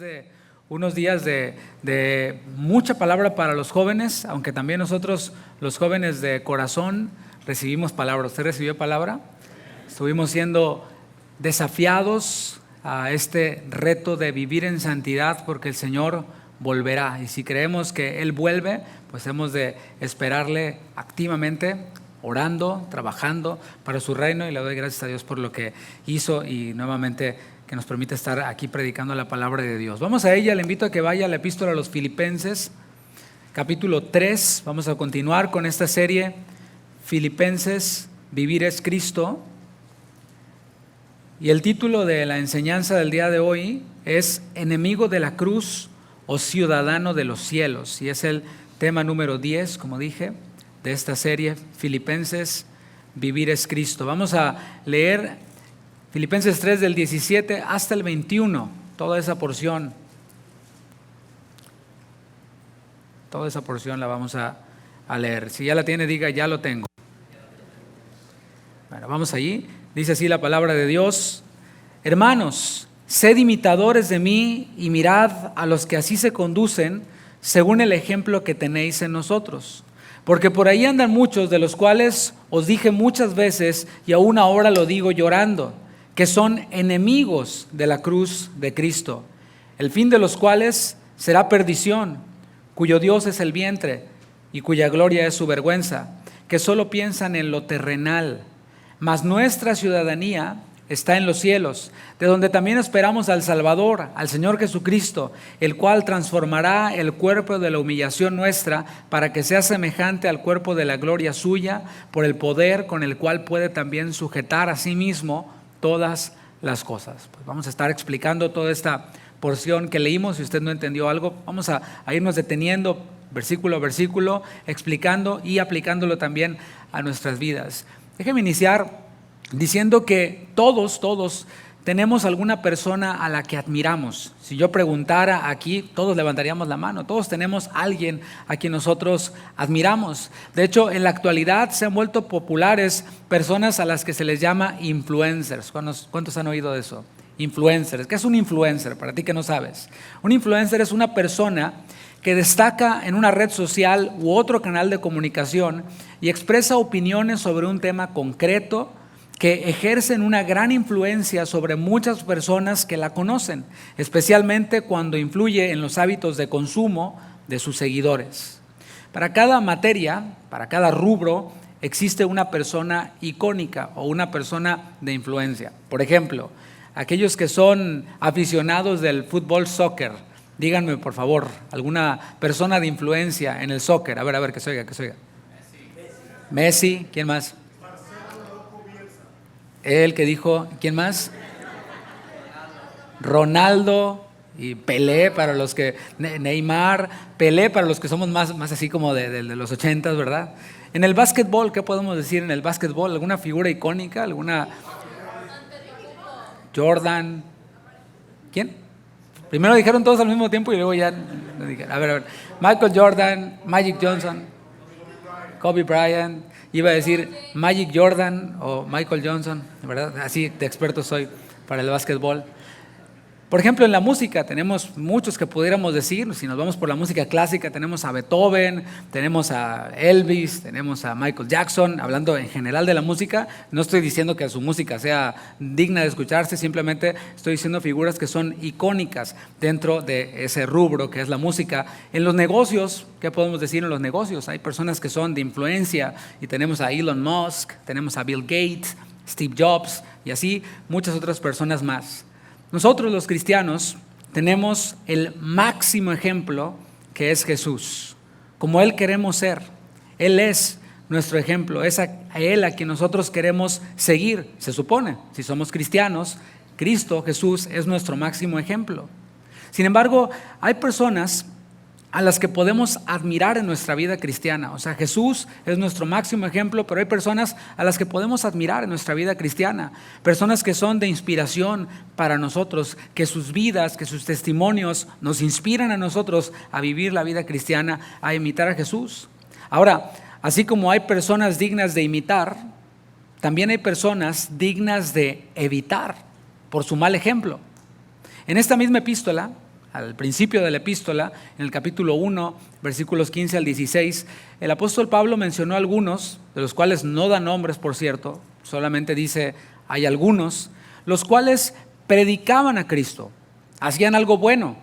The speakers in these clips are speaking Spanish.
de unos días de mucha palabra para los jóvenes, aunque también nosotros, los jóvenes de corazón, recibimos palabra. ¿Usted recibió palabra? Estuvimos siendo desafiados a este reto de vivir en santidad porque el Señor volverá. Y si creemos que Él vuelve, pues hemos de esperarle activamente, orando, trabajando para su reino, y le doy gracias a Dios por lo que hizo y nuevamente que nos permite estar aquí predicando la palabra de Dios. Vamos a ella, le invito a que vaya a la epístola a los Filipenses, capítulo 3, vamos a continuar con esta serie, Filipenses, Vivir es Cristo, y el título de la enseñanza del día de hoy es Enemigo de la cruz o ciudadano de los cielos, y es el tema número 10, como dije, de esta serie, Filipenses, Vivir es Cristo. Vamos a leer Filipenses 3 del 17 hasta el 21, toda esa porción la vamos a leer. Si ya la tiene, diga, ya lo tengo. Bueno, vamos allí. Dice así la palabra de Dios: Hermanos, sed imitadores de mí y mirad a los que así se conducen según el ejemplo que tenéis en nosotros. Porque por ahí andan muchos, de los cuales os dije muchas veces y aún ahora lo digo llorando, que son enemigos de la cruz de Cristo, el fin de los cuales será perdición, cuyo Dios es el vientre y cuya gloria es su vergüenza, que solo piensan en lo terrenal. Mas nuestra ciudadanía está en los cielos, de donde también esperamos al Salvador, al Señor Jesucristo, el cual transformará el cuerpo de la humillación nuestra para que sea semejante al cuerpo de la gloria suya, por el poder con el cual puede también sujetar a sí mismo todas las cosas. Pues vamos a estar explicando toda esta porción que leímos. Si usted no entendió algo, vamos a irnos deteniendo versículo a versículo, explicando y aplicándolo también a nuestras vidas. Déjeme iniciar diciendo que todos tenemos alguna persona a la que admiramos. Si yo preguntara aquí, todos levantaríamos la mano. Todos tenemos a alguien a quien nosotros admiramos. De hecho, en la actualidad se han vuelto populares personas a las que se les llama influencers. ¿Cuántos han oído de eso? Influencers. ¿Qué es un influencer? Para ti que no sabes. Un influencer es una persona que destaca en una red social u otro canal de comunicación y expresa opiniones sobre un tema concreto, que ejercen una gran influencia sobre muchas personas que la conocen, especialmente cuando influye en los hábitos de consumo de sus seguidores. Para cada materia, para cada rubro, existe una persona icónica o una persona de influencia. Por ejemplo, aquellos que son aficionados del fútbol, soccer, díganme por favor, alguna persona de influencia en el soccer. A ver, que se oiga. Messi, ¿quién más? El que dijo, ¿quién más? Ronaldo y Pelé para los que, Neymar, Pelé para los que somos más así como de los 80, ¿verdad? En el básquetbol, ¿qué podemos decir en el básquetbol? ¿Alguna figura icónica? ¿Alguna? Jordan. ¿Quién? Primero dijeron todos al mismo tiempo y luego ya. A ver. Michael Jordan, Magic Johnson, Kobe Bryant. Iba a decir Magic Jordan o Michael Johnson, ¿verdad? Así de experto soy para el básquetbol. Por ejemplo, en la música tenemos muchos que pudiéramos decir. Si nos vamos por la música clásica, tenemos a Beethoven, tenemos a Elvis, tenemos a Michael Jackson. Hablando en general de la música, no estoy diciendo que su música sea digna de escucharse, simplemente estoy diciendo figuras que son icónicas dentro de ese rubro que es la música. En los negocios, ¿qué podemos decir en los negocios? Hay personas que son de influencia y tenemos a Elon Musk, tenemos a Bill Gates, Steve Jobs y así muchas otras personas más. Nosotros los cristianos tenemos el máximo ejemplo, que es Jesús. Como Él queremos ser, Él es nuestro ejemplo, es a Él a quien nosotros queremos seguir. Se supone, si somos cristianos, Cristo Jesús es nuestro máximo ejemplo. Sin embargo, hay personas a las que podemos admirar en nuestra vida cristiana. O sea, Jesús es nuestro máximo ejemplo, pero hay personas a las que podemos admirar en nuestra vida cristiana. Personas que son de inspiración para nosotros, que sus vidas, que sus testimonios nos inspiran a nosotros a vivir la vida cristiana, a imitar a Jesús. Ahora, así como hay personas dignas de imitar, también hay personas dignas de evitar por su mal ejemplo. En esta misma epístola, al principio de la epístola, en el capítulo 1, versículos 15 al 16, el apóstol Pablo mencionó algunos, de los cuales no da nombres, por cierto, solamente dice, hay algunos, los cuales predicaban a Cristo, hacían algo bueno.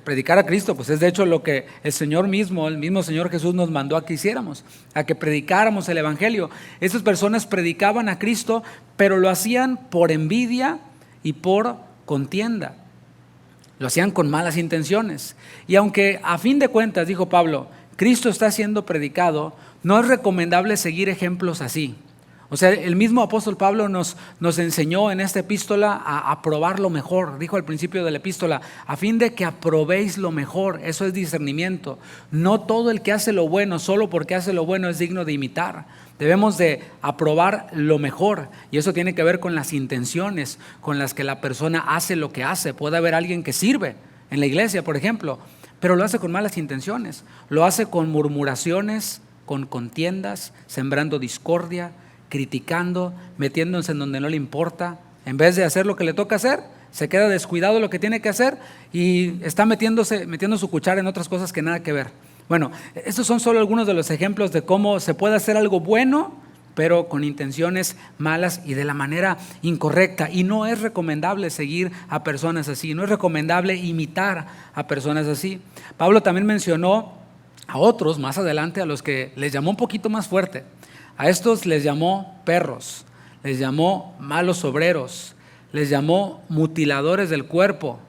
Predicar a Cristo, pues es de hecho lo que el Señor mismo, el mismo Señor Jesús nos mandó a que hiciéramos, a que predicáramos el Evangelio. Esas personas predicaban a Cristo, pero lo hacían por envidia y por contienda. Lo hacían con malas intenciones. Y aunque a fin de cuentas, dijo Pablo, Cristo está siendo predicado, no es recomendable seguir ejemplos así. O sea, el mismo apóstol Pablo nos enseñó en esta epístola a aprobar lo mejor. Dijo al principio de la epístola, a fin de que aprobéis lo mejor. Eso es discernimiento. No todo el que hace lo bueno, solo porque hace lo bueno, es digno de imitar. Debemos de aprobar lo mejor. Y eso tiene que ver con las intenciones con las que la persona hace lo que hace. Puede haber alguien que sirve en la iglesia, por ejemplo, pero lo hace con malas intenciones. Lo hace con murmuraciones, con contiendas, sembrando discordia, criticando, metiéndose en donde no le importa. En vez de hacer lo que le toca hacer, se queda descuidado lo que tiene que hacer y está metiendo su cuchara en otras cosas que nada que ver. Bueno, estos son solo algunos de los ejemplos de cómo se puede hacer algo bueno, pero con intenciones malas y de la manera incorrecta. Y no es recomendable seguir a personas así, no es recomendable imitar a personas así. Pablo también mencionó a otros más adelante, a los que les llamó un poquito más fuerte. A estos les llamó perros, les llamó malos obreros, les llamó mutiladores del cuerpo.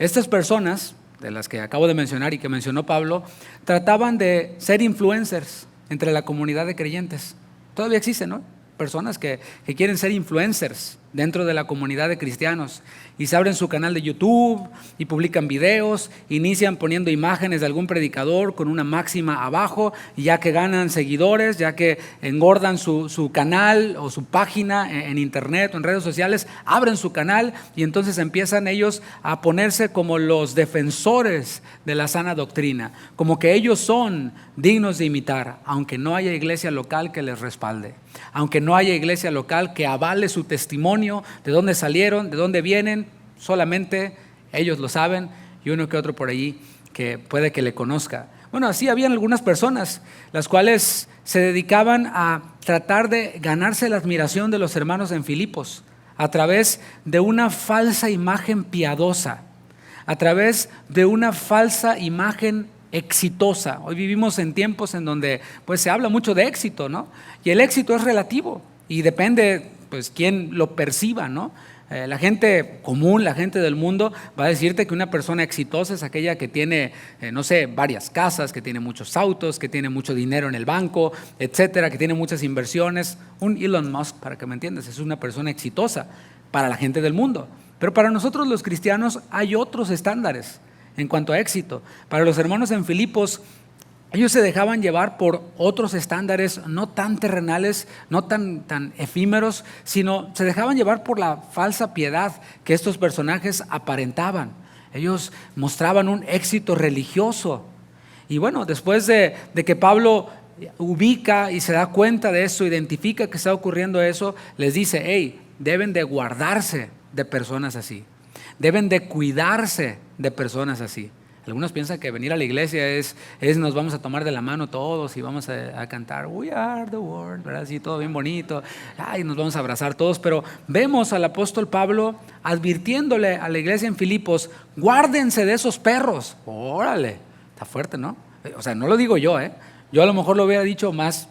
Estas personas, de las que acabo de mencionar y que mencionó Pablo, trataban de ser influencers entre la comunidad de creyentes. Todavía existen, ¿no? Personas que quieren ser influencers dentro de la comunidad de cristianos y se abren su canal de YouTube y publican videos, inician poniendo imágenes de algún predicador con una máxima abajo, y ya que ganan seguidores, ya que engordan su canal o su página en internet o en redes sociales, abren su canal y entonces empiezan ellos a ponerse como los defensores de la sana doctrina, como que ellos son dignos de imitar, aunque no haya iglesia local que les respalde, aunque no haya iglesia local que avale su testimonio, de dónde salieron, de dónde vienen. Solamente ellos lo saben y uno que otro por allí que puede que le conozca. Bueno, así habían algunas personas las cuales se dedicaban a tratar de ganarse la admiración de los hermanos en Filipos a través de una falsa imagen piadosa, a través de una falsa imagen exitosa. Hoy vivimos en tiempos en donde pues se habla mucho de éxito, ¿no? Y el éxito es relativo y depende pues quién lo perciba, ¿no? La gente común, la gente del mundo va a decirte que una persona exitosa es aquella que tiene, no sé, varias casas, que tiene muchos autos, que tiene mucho dinero en el banco, etcétera, que tiene muchas inversiones. Un Elon Musk, para que me entiendas, es una persona exitosa para la gente del mundo. Pero para nosotros los cristianos hay otros estándares en cuanto a éxito. Para los hermanos en Filipos, ellos se dejaban llevar por otros estándares no tan terrenales, no tan efímeros, sino se dejaban llevar por la falsa piedad que estos personajes aparentaban. Ellos mostraban un éxito religioso. Y bueno, después de que Pablo ubica y se da cuenta de eso, identifica que está ocurriendo eso, les dice, hey, deben de guardarse de personas así. Deben de cuidarse de personas así. Algunos piensan que venir a la iglesia es nos vamos a tomar de la mano todos y vamos a cantar We are the world, ¿verdad? Así todo bien bonito, ay, nos vamos a abrazar todos, pero vemos al apóstol Pablo advirtiéndole a la iglesia en Filipos, guárdense de esos perros. Órale, está fuerte, ¿no? O sea, no lo digo yo, yo a lo mejor lo hubiera dicho más,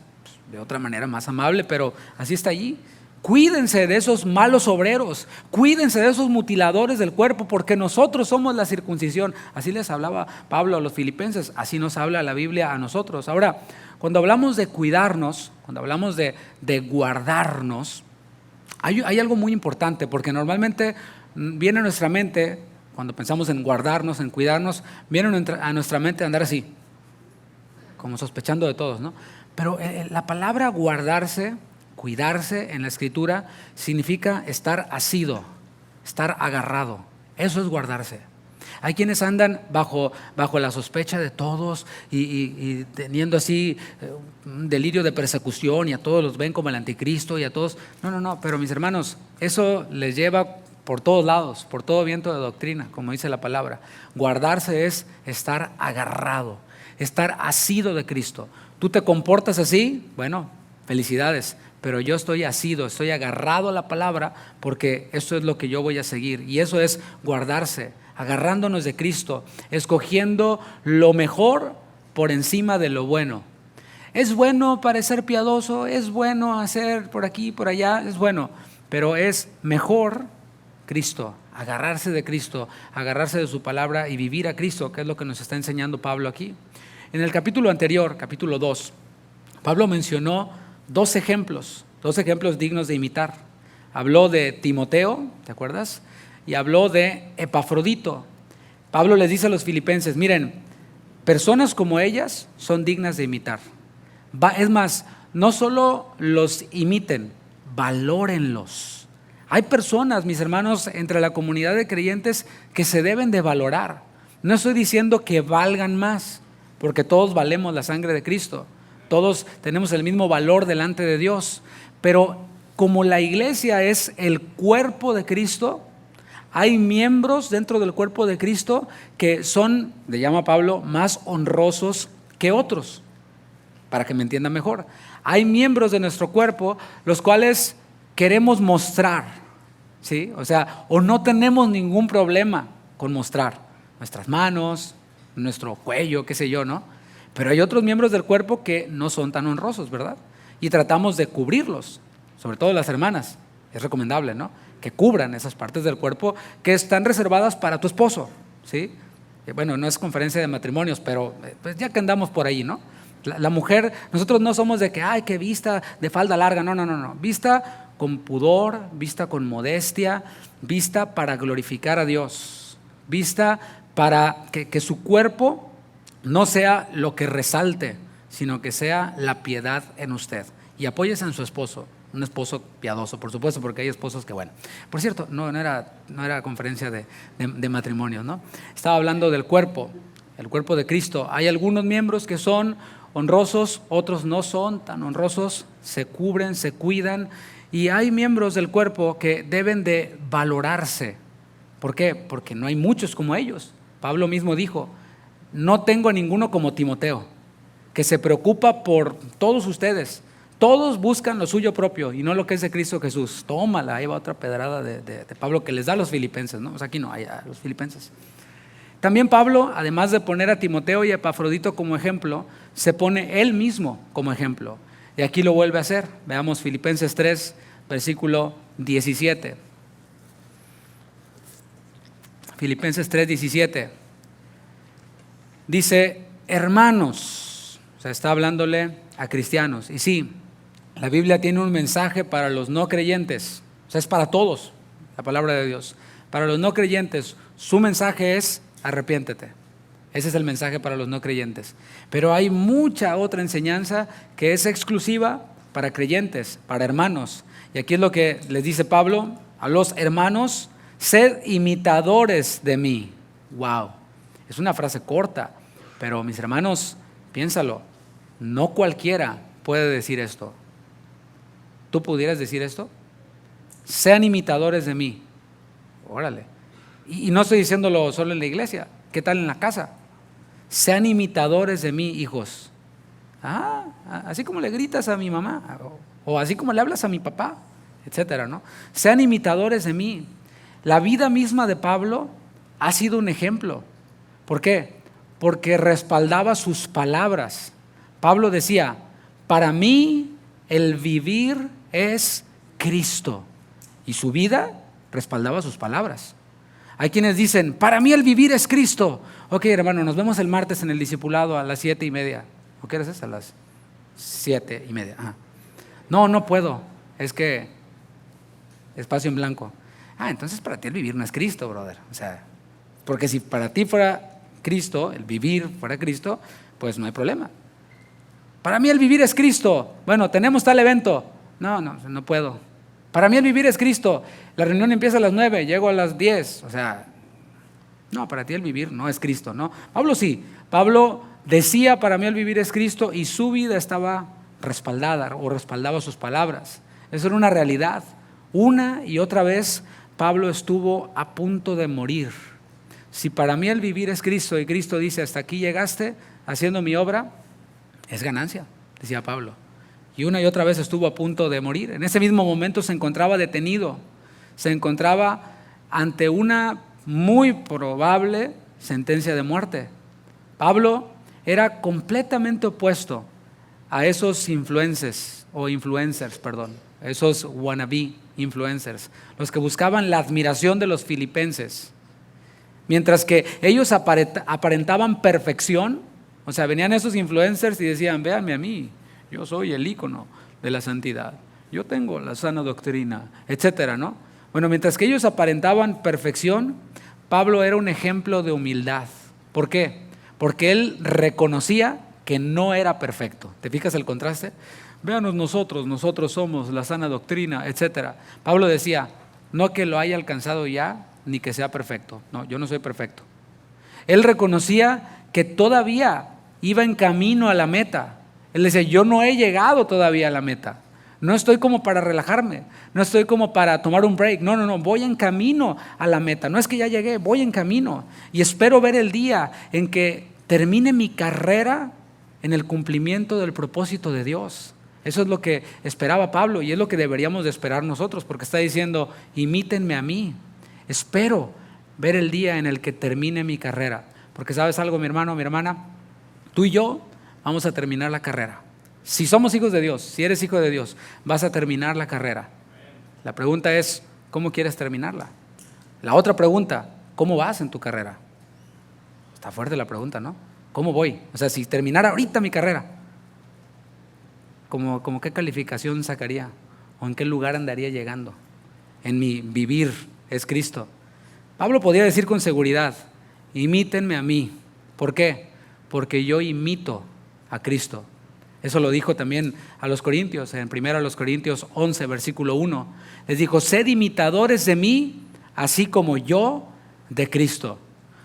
de otra manera más amable, pero así está allí. Cuídense de esos malos obreros, cuídense de esos mutiladores del cuerpo, porque nosotros somos la circuncisión. Así les hablaba Pablo a los filipenses, así nos habla la Biblia a nosotros. Ahora, cuando hablamos de cuidarnos, cuando hablamos de guardarnos, hay algo muy importante, porque normalmente viene a nuestra mente, cuando pensamos en guardarnos, en cuidarnos, viene a nuestra mente andar así, como sospechando de todos, ¿no? Pero la palabra guardarse, cuidarse en la Escritura significa estar asido, estar agarrado. Eso es guardarse. Hay quienes andan bajo la sospecha de todos y teniendo así un delirio de persecución y a todos los ven como el anticristo y a todos. No, pero mis hermanos, eso les lleva por todos lados, por todo viento de doctrina, como dice la palabra. Guardarse es estar agarrado, estar asido de Cristo. ¿Tú te comportas así? Bueno, felicidades, pero yo estoy asido, estoy agarrado a la palabra porque eso es lo que yo voy a seguir. Y eso es guardarse, agarrándonos de Cristo, escogiendo lo mejor por encima de lo bueno. Es bueno parecer piadoso, es bueno hacer por aquí, por allá, es bueno, pero es mejor Cristo, agarrarse de Cristo, agarrarse de su palabra y vivir a Cristo, que es lo que nos está enseñando Pablo aquí. En el capítulo anterior, capítulo 2, Pablo mencionó dos ejemplos dignos de imitar. Habló de Timoteo, ¿te acuerdas? Y habló de Epafrodito. Pablo les dice a los filipenses, miren, personas como ellas son dignas de imitar. Es más, no solo los imiten, valórenlos. Hay personas, mis hermanos, entre la comunidad de creyentes que se deben de valorar. No estoy diciendo que valgan más, porque todos valemos la sangre de Cristo. Todos tenemos el mismo valor delante de Dios. Pero como la iglesia es el cuerpo de Cristo, hay miembros dentro del cuerpo de Cristo que son, le llama Pablo, más honrosos que otros. Para que me entiendan mejor, hay miembros de nuestro cuerpo los cuales queremos mostrar, ¿sí? O sea, o no tenemos ningún problema con mostrar nuestras manos, nuestro cuello, qué sé yo, ¿no? Pero hay otros miembros del cuerpo que no son tan honrosos, ¿verdad? Y tratamos de cubrirlos, sobre todo las hermanas, es recomendable, ¿no? Que cubran esas partes del cuerpo que están reservadas para tu esposo, ¿sí? Bueno, no es conferencia de matrimonios, pero pues ya que andamos por ahí, ¿no? La mujer, nosotros no somos de que, ay, que vista de falda larga, no. Vista con pudor, vista con modestia, vista para glorificar a Dios, vista para que su cuerpo no sea lo que resalte, sino que sea la piedad en usted. Y apóyese en su esposo, un esposo piadoso, por supuesto, porque hay esposos que, bueno. Por cierto, no era conferencia de matrimonios, ¿no? Estaba hablando del cuerpo, el cuerpo de Cristo. Hay algunos miembros que son honrosos, otros no son tan honrosos, se cubren, se cuidan, y hay miembros del cuerpo que deben de valorarse. ¿Por qué? Porque no hay muchos como ellos. Pablo mismo dijo, no tengo a ninguno como Timoteo, que se preocupa por todos ustedes. Todos buscan lo suyo propio y no lo que es de Cristo Jesús. Tómala, ahí va otra pedrada de Pablo que les da a los filipenses, ¿no? O sea, aquí no, a los filipenses. También Pablo, además de poner a Timoteo y a Epafrodito como ejemplo, se pone él mismo como ejemplo. Y aquí lo vuelve a hacer. Veamos Filipenses 3, versículo 17. Filipenses 3, 17. Dice, hermanos, o sea, está hablándole a cristianos. Y sí, la Biblia tiene un mensaje para los no creyentes. O sea, es para todos, la palabra de Dios. Para los no creyentes, su mensaje es arrepiéntete. Ese es el mensaje para los no creyentes. Pero hay mucha otra enseñanza que es exclusiva para creyentes, para hermanos. Y aquí es lo que les dice Pablo a los hermanos, sed imitadores de mí. Wow, es una frase corta, pero mis hermanos, piénsalo, no cualquiera puede decir esto. ¿Tú pudieras decir esto? Sean imitadores de mí. Órale. Y no estoy diciéndolo solo en la iglesia. ¿Qué tal en la casa? Sean imitadores de mí, hijos. Así como le gritas a mi mamá, o así como le hablas a mi papá, etcétera, ¿no? Sean imitadores de mí. La vida misma de Pablo ha sido un ejemplo. ¿Por qué? Porque respaldaba sus palabras. Pablo decía, para mí el vivir es Cristo. Y su vida respaldaba sus palabras. Hay quienes dicen, para mí el vivir es Cristo. Ok, hermano, nos vemos el martes en el discipulado a las 7:30. ¿O qué hora es? A las 7:30. No puedo. Es que espacio en blanco. Entonces para ti el vivir no es Cristo, brother. O sea, porque si para ti fuera Cristo, el vivir fuera Cristo, pues no hay problema. Para mí el vivir es Cristo. Bueno, tenemos tal evento. No puedo. Para mí el vivir es Cristo. La reunión empieza a las 9, llego a las 10. O sea, no, para ti el vivir no es Cristo, ¿no? Pablo sí. Pablo decía, para mí el vivir es Cristo, y su vida estaba respaldada o respaldaba sus palabras. Eso era una realidad. Una y otra vez Pablo estuvo a punto de morir. Si para mí el vivir es Cristo y Cristo dice hasta aquí llegaste haciendo mi obra, es ganancia, decía Pablo. Y una y otra vez estuvo a punto de morir. En ese mismo momento se encontraba detenido, se encontraba ante una muy probable sentencia de muerte. Pablo era completamente opuesto a esos influencers, esos wannabe influencers, los que buscaban la admiración de los filipenses. Mientras que ellos aparentaban perfección, o sea, venían esos influencers y decían, véanme a mí, yo soy el ícono de la santidad, yo tengo la sana doctrina, etcétera, ¿no? Bueno, mientras que ellos aparentaban perfección, Pablo era un ejemplo de humildad. ¿Por qué? Porque él reconocía que no era perfecto. ¿Te fijas el contraste? Véanos nosotros somos la sana doctrina, etcétera. Pablo decía, no que lo haya alcanzado ya, ni que sea perfecto. No, yo no soy perfecto. Él reconocía que todavía iba en camino a la meta. Él decía, yo no he llegado todavía a la meta. No estoy como para relajarme, no estoy como para tomar un break. No, voy en camino a la meta. No es que ya llegué, voy en camino. Y espero ver el día en que termine mi carrera en el cumplimiento del propósito de Dios. Eso es lo que esperaba Pablo y es lo que deberíamos de esperar nosotros, porque está diciendo, imítenme a mí. Espero ver el día en el que termine mi carrera. Porque ¿sabes algo, mi hermano, mi hermana? Tú y yo vamos a terminar la carrera. Si somos hijos de Dios, si eres hijo de Dios, vas a terminar la carrera. La pregunta es, ¿cómo quieres terminarla? La otra pregunta, ¿cómo vas en tu carrera? Está fuerte la pregunta, ¿no? ¿Cómo voy? O sea, si terminara ahorita mi carrera, ¿cómo qué calificación sacaría? ¿O en qué lugar andaría llegando? En mi vivir es Cristo. Pablo podía decir con seguridad, imítenme a mí. ¿Por qué? Porque yo imito a Cristo. Eso lo dijo también a los Corintios, en 1 Corintios 11, versículo 1. Les dijo, sed imitadores de mí, así como yo de Cristo.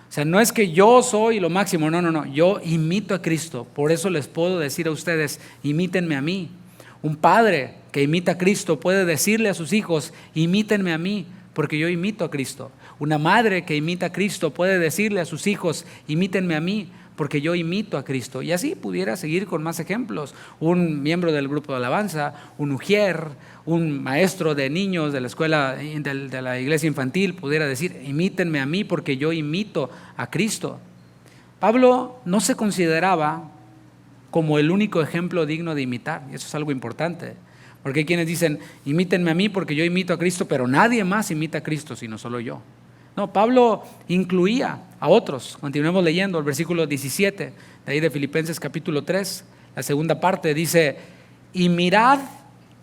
O sea, no es que yo soy lo máximo, no, yo imito a Cristo. Por eso les puedo decir a ustedes, imítenme a mí. Un padre que imita a Cristo puede decirle a sus hijos, imítenme a mí, porque yo imito a Cristo. Una madre que imita a Cristo puede decirle a sus hijos, imítenme a mí, porque yo imito a Cristo. Y así pudiera seguir con más ejemplos. Un miembro del grupo de alabanza, un ujier, un maestro de niños de la escuela, de la iglesia infantil, pudiera decir, imítenme a mí porque yo imito a Cristo. Pablo no se consideraba como el único ejemplo digno de imitar, y eso es algo importante. Porque hay quienes dicen, imítenme a mí porque yo imito a Cristo, pero nadie más imita a Cristo sino solo yo. No, Pablo incluía a otros. Continuemos leyendo el versículo 17, de ahí de Filipenses capítulo 3, la segunda parte dice, y mirad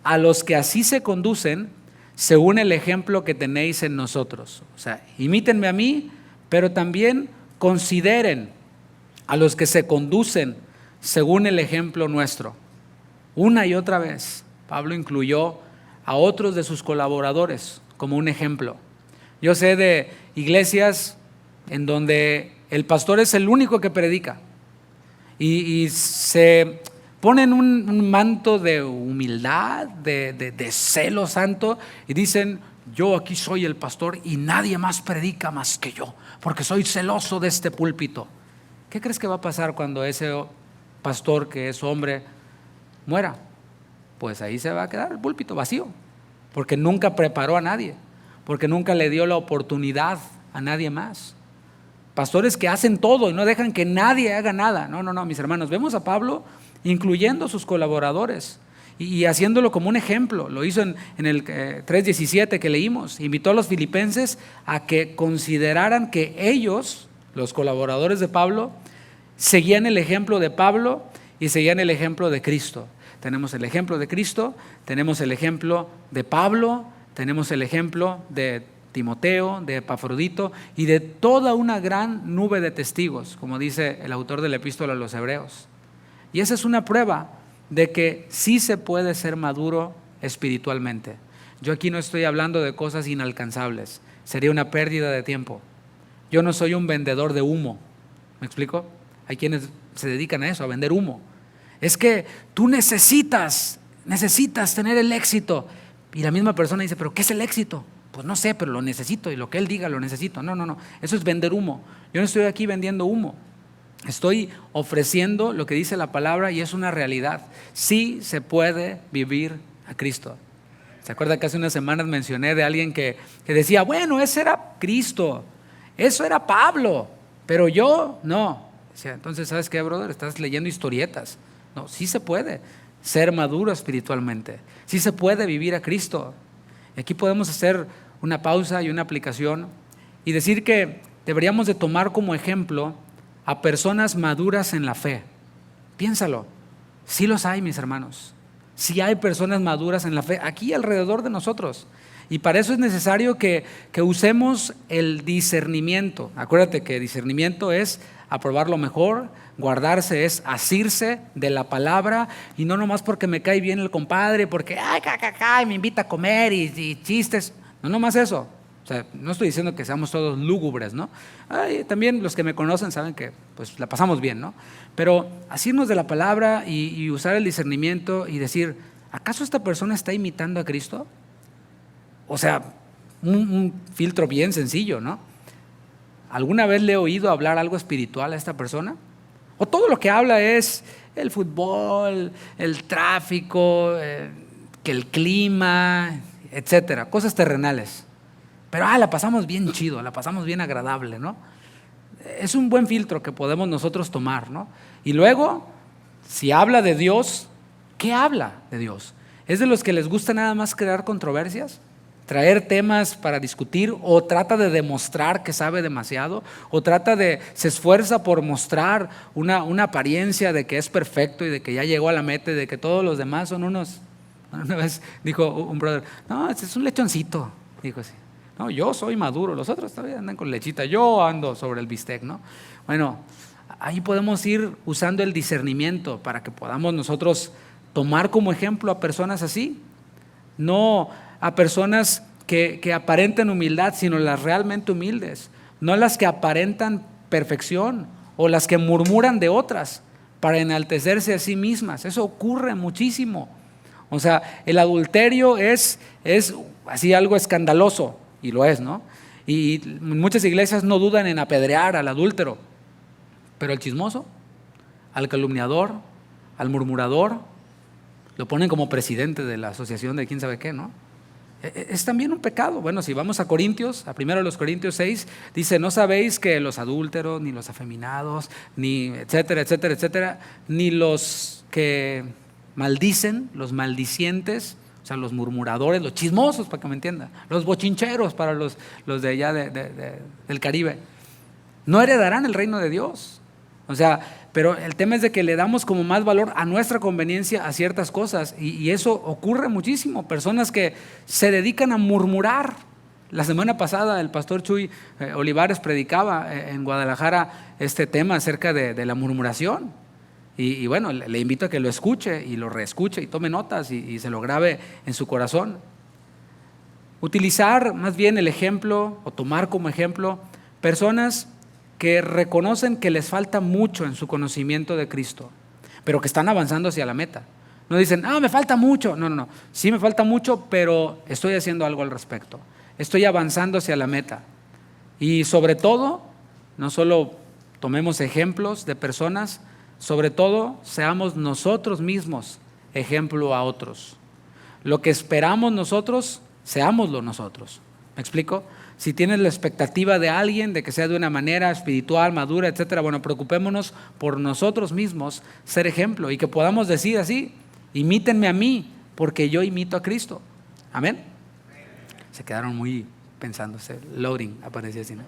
a los que así se conducen según el ejemplo que tenéis en nosotros. O sea, imítenme a mí, pero también consideren a los que se conducen según el ejemplo nuestro. Una y otra vez, Pablo incluyó a otros de sus colaboradores como un ejemplo. Yo sé de iglesias en donde el pastor es el único que predica y se ponen un manto de humildad, de celo santo y dicen, yo aquí soy el pastor y nadie más predica más que yo, porque soy celoso de este púlpito. ¿Qué crees que va a pasar cuando ese pastor, que es hombre, muera? Pues ahí se va a quedar el púlpito vacío, porque nunca preparó a nadie, porque nunca le dio la oportunidad a nadie más. Pastores que hacen todo y no dejan que nadie haga nada. No, mis hermanos, vemos a Pablo incluyendo a sus colaboradores y haciéndolo como un ejemplo. Lo hizo en el 3:17 que leímos. Invitó a los filipenses a que consideraran que ellos, los colaboradores de Pablo, seguían el ejemplo de Pablo y seguían el ejemplo de Cristo. Tenemos el ejemplo de Cristo, tenemos el ejemplo de Pablo, tenemos el ejemplo de Timoteo, de Epafrodito y de toda una gran nube de testigos, como dice el autor de la epístola a los Hebreos. Y esa es una prueba de que sí se puede ser maduro espiritualmente. Yo aquí no estoy hablando de cosas inalcanzables, sería una pérdida de tiempo. Yo no soy un vendedor de humo, ¿me explico? Hay quienes se dedican a eso, a vender humo. Es que tú necesitas tener el éxito. Y la misma persona dice, ¿pero qué es el éxito? Pues no sé, pero lo necesito y lo que Él diga lo necesito. No. Eso es vender humo. Yo no estoy aquí vendiendo humo. Estoy ofreciendo lo que dice la palabra y es una realidad. Sí se puede vivir a Cristo. ¿Se acuerda que hace unas semanas mencioné de alguien que decía, bueno, ese era Cristo, eso era Pablo, pero yo no? Decía, entonces, ¿sabes qué, brother? Estás leyendo historietas. No, sí se puede ser maduro espiritualmente. Sí se puede vivir a Cristo. Y aquí podemos hacer una pausa y una aplicación y decir que deberíamos de tomar como ejemplo a personas maduras en la fe. Piénsalo, sí los hay, mis hermanos. Sí hay personas maduras en la fe aquí alrededor de nosotros. Y para eso es necesario que usemos el discernimiento. Acuérdate que discernimiento es aprobar lo mejor, guardarse es asirse de la palabra, y no nomás porque me cae bien el compadre, porque me invita a comer y chistes. No nomás eso. O sea, no estoy diciendo que seamos todos lúgubres, ¿no? También los que me conocen saben que pues la pasamos bien, ¿no? Pero asirnos de la palabra y usar el discernimiento y decir, ¿acaso esta persona está imitando a Cristo? O sea, un filtro bien sencillo, ¿no? ¿Alguna vez le he oído hablar algo espiritual a esta persona? ¿O todo lo que habla es el fútbol, el tráfico, que el clima, etcétera, cosas terrenales? Pero la pasamos bien chido, la pasamos bien agradable, ¿no? Es un buen filtro que podemos nosotros tomar, ¿no? Y luego, si habla de Dios, ¿qué habla de Dios? ¿Es de los que les gusta nada más crear controversias? ¿Traer temas para discutir? ¿O trata de demostrar que sabe demasiado? ¿O se esfuerza por mostrar una apariencia de que es perfecto y de que ya llegó a la meta y de que todos los demás son unos? Una vez dijo un brother, no, este es un lechoncito, dijo así. No, yo soy maduro, los otros todavía andan con lechita, yo ando sobre el bistec, ¿no? Bueno, ahí podemos ir usando el discernimiento para que podamos nosotros tomar como ejemplo a personas así, no a personas que aparentan humildad, sino las realmente humildes, no las que aparentan perfección o las que murmuran de otras para enaltecerse a sí mismas. Eso ocurre muchísimo. O sea, el adulterio es así algo escandaloso. Y lo es, ¿no? Y muchas iglesias no dudan en apedrear al adúltero, pero al chismoso, al calumniador, al murmurador, lo ponen como presidente de la asociación de quién sabe qué, ¿no? Es también un pecado. Bueno, si vamos a Corintios, a 1 Corintios 6, dice, no sabéis que los adúlteros, ni los afeminados, ni etcétera, ni los que maldicen, los maldicientes, o sea, los murmuradores, los chismosos, para que me entienda, los bochincheros para los de allá del Caribe, no heredarán el reino de Dios. O sea, pero el tema es de que le damos como más valor a nuestra conveniencia a ciertas cosas, y eso ocurre muchísimo. Personas que se dedican a murmurar. La semana pasada el pastor Chuy Olivares predicaba en Guadalajara este tema acerca de la murmuración. Y bueno, le invito a que lo escuche y lo reescuche y tome notas y se lo grabe en su corazón. Utilizar más bien el ejemplo o tomar como ejemplo personas que reconocen que les falta mucho en su conocimiento de Cristo, pero que están avanzando hacia la meta. No dicen, me falta mucho. No. Sí me falta mucho, pero estoy haciendo algo al respecto. Estoy avanzando hacia la meta. Y sobre todo, no solo tomemos ejemplos de personas, sobre todo, seamos nosotros mismos ejemplo a otros. Lo que esperamos nosotros, seámoslo nosotros. ¿Me explico? Si tienes la expectativa de alguien de que sea de una manera espiritual, madura, etcétera, bueno, preocupémonos por nosotros mismos ser ejemplo y que podamos decir así, imítenme a mí, porque yo imito a Cristo. Amén. Se quedaron muy pensándose, loading, aparecía así, ¿no?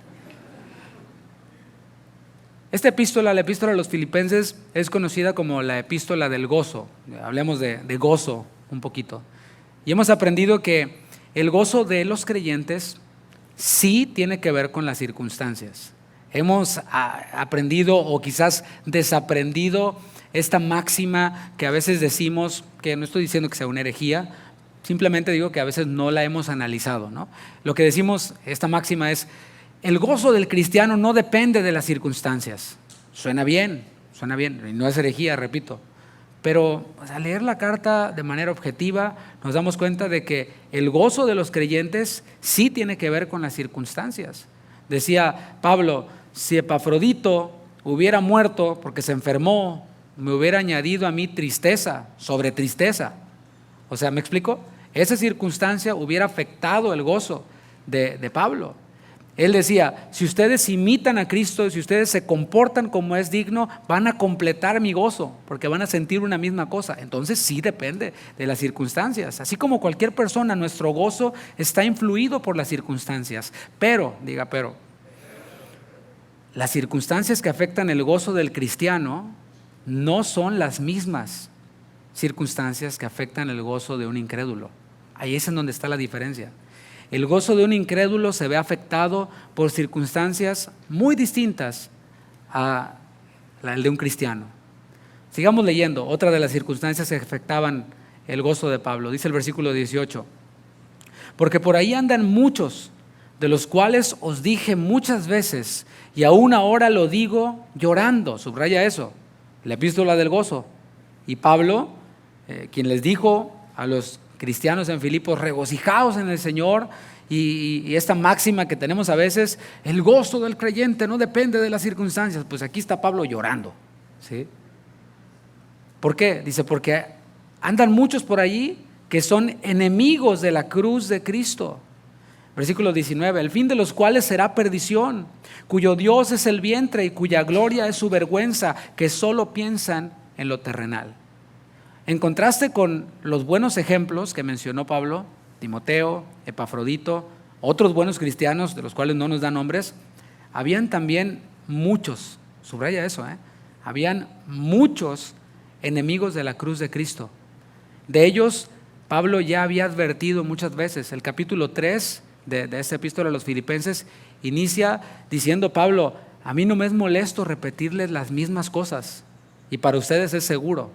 Esta epístola, la epístola a los Filipenses, es conocida como la epístola del gozo. Hablemos de gozo un poquito. Y hemos aprendido que el gozo de los creyentes sí tiene que ver con las circunstancias. Hemos aprendido o quizás desaprendido esta máxima que a veces decimos, que no estoy diciendo que sea una herejía, simplemente digo que a veces no la hemos analizado, ¿no? Lo que decimos, esta máxima es, el gozo del cristiano no depende de las circunstancias. Suena bien, y no es herejía, repito, Pero al leer la carta de manera objetiva nos damos cuenta de que el gozo de los creyentes sí tiene que ver con las circunstancias. Decía Pablo, si Epafrodito hubiera muerto porque se enfermó, me hubiera añadido a mí tristeza sobre tristeza. O sea, ¿me explico? Esa circunstancia hubiera afectado el gozo de Pablo. Él decía, si ustedes imitan a Cristo, si ustedes se comportan como es digno, van a completar mi gozo, porque van a sentir una misma cosa. Entonces sí depende de las circunstancias. Así como cualquier persona, nuestro gozo está influido por las circunstancias. Pero, las circunstancias que afectan el gozo del cristiano no son las mismas circunstancias que afectan el gozo de un incrédulo. Ahí es en donde está la diferencia. El gozo de un incrédulo se ve afectado por circunstancias muy distintas a el de un cristiano. Sigamos leyendo otra de las circunstancias que afectaban el gozo de Pablo. Dice el versículo 18, porque por ahí andan muchos, de los cuales os dije muchas veces, y aún ahora lo digo llorando. Subraya eso, la epístola del gozo. Y Pablo, quien les dijo a los cristianos en Filipos, regocijaos en el Señor, y esta máxima que tenemos a veces, el gozo del creyente no depende de las circunstancias. Pues aquí está Pablo llorando, ¿sí? ¿Por qué? Dice, porque andan muchos por allí que son enemigos de la cruz de Cristo. Versículo 19, el fin de los cuales será perdición, cuyo Dios es el vientre y cuya gloria es su vergüenza, que solo piensan en lo terrenal. En contraste con los buenos ejemplos que mencionó Pablo, Timoteo, Epafrodito, otros buenos cristianos de los cuales no nos da nombres, habían también muchos, subraya eso, habían muchos enemigos de la cruz de Cristo. De ellos Pablo ya había advertido muchas veces. El capítulo 3 de esta epístola a los Filipenses inicia diciendo Pablo, a mí no me es molesto repetirles las mismas cosas y para ustedes es seguro.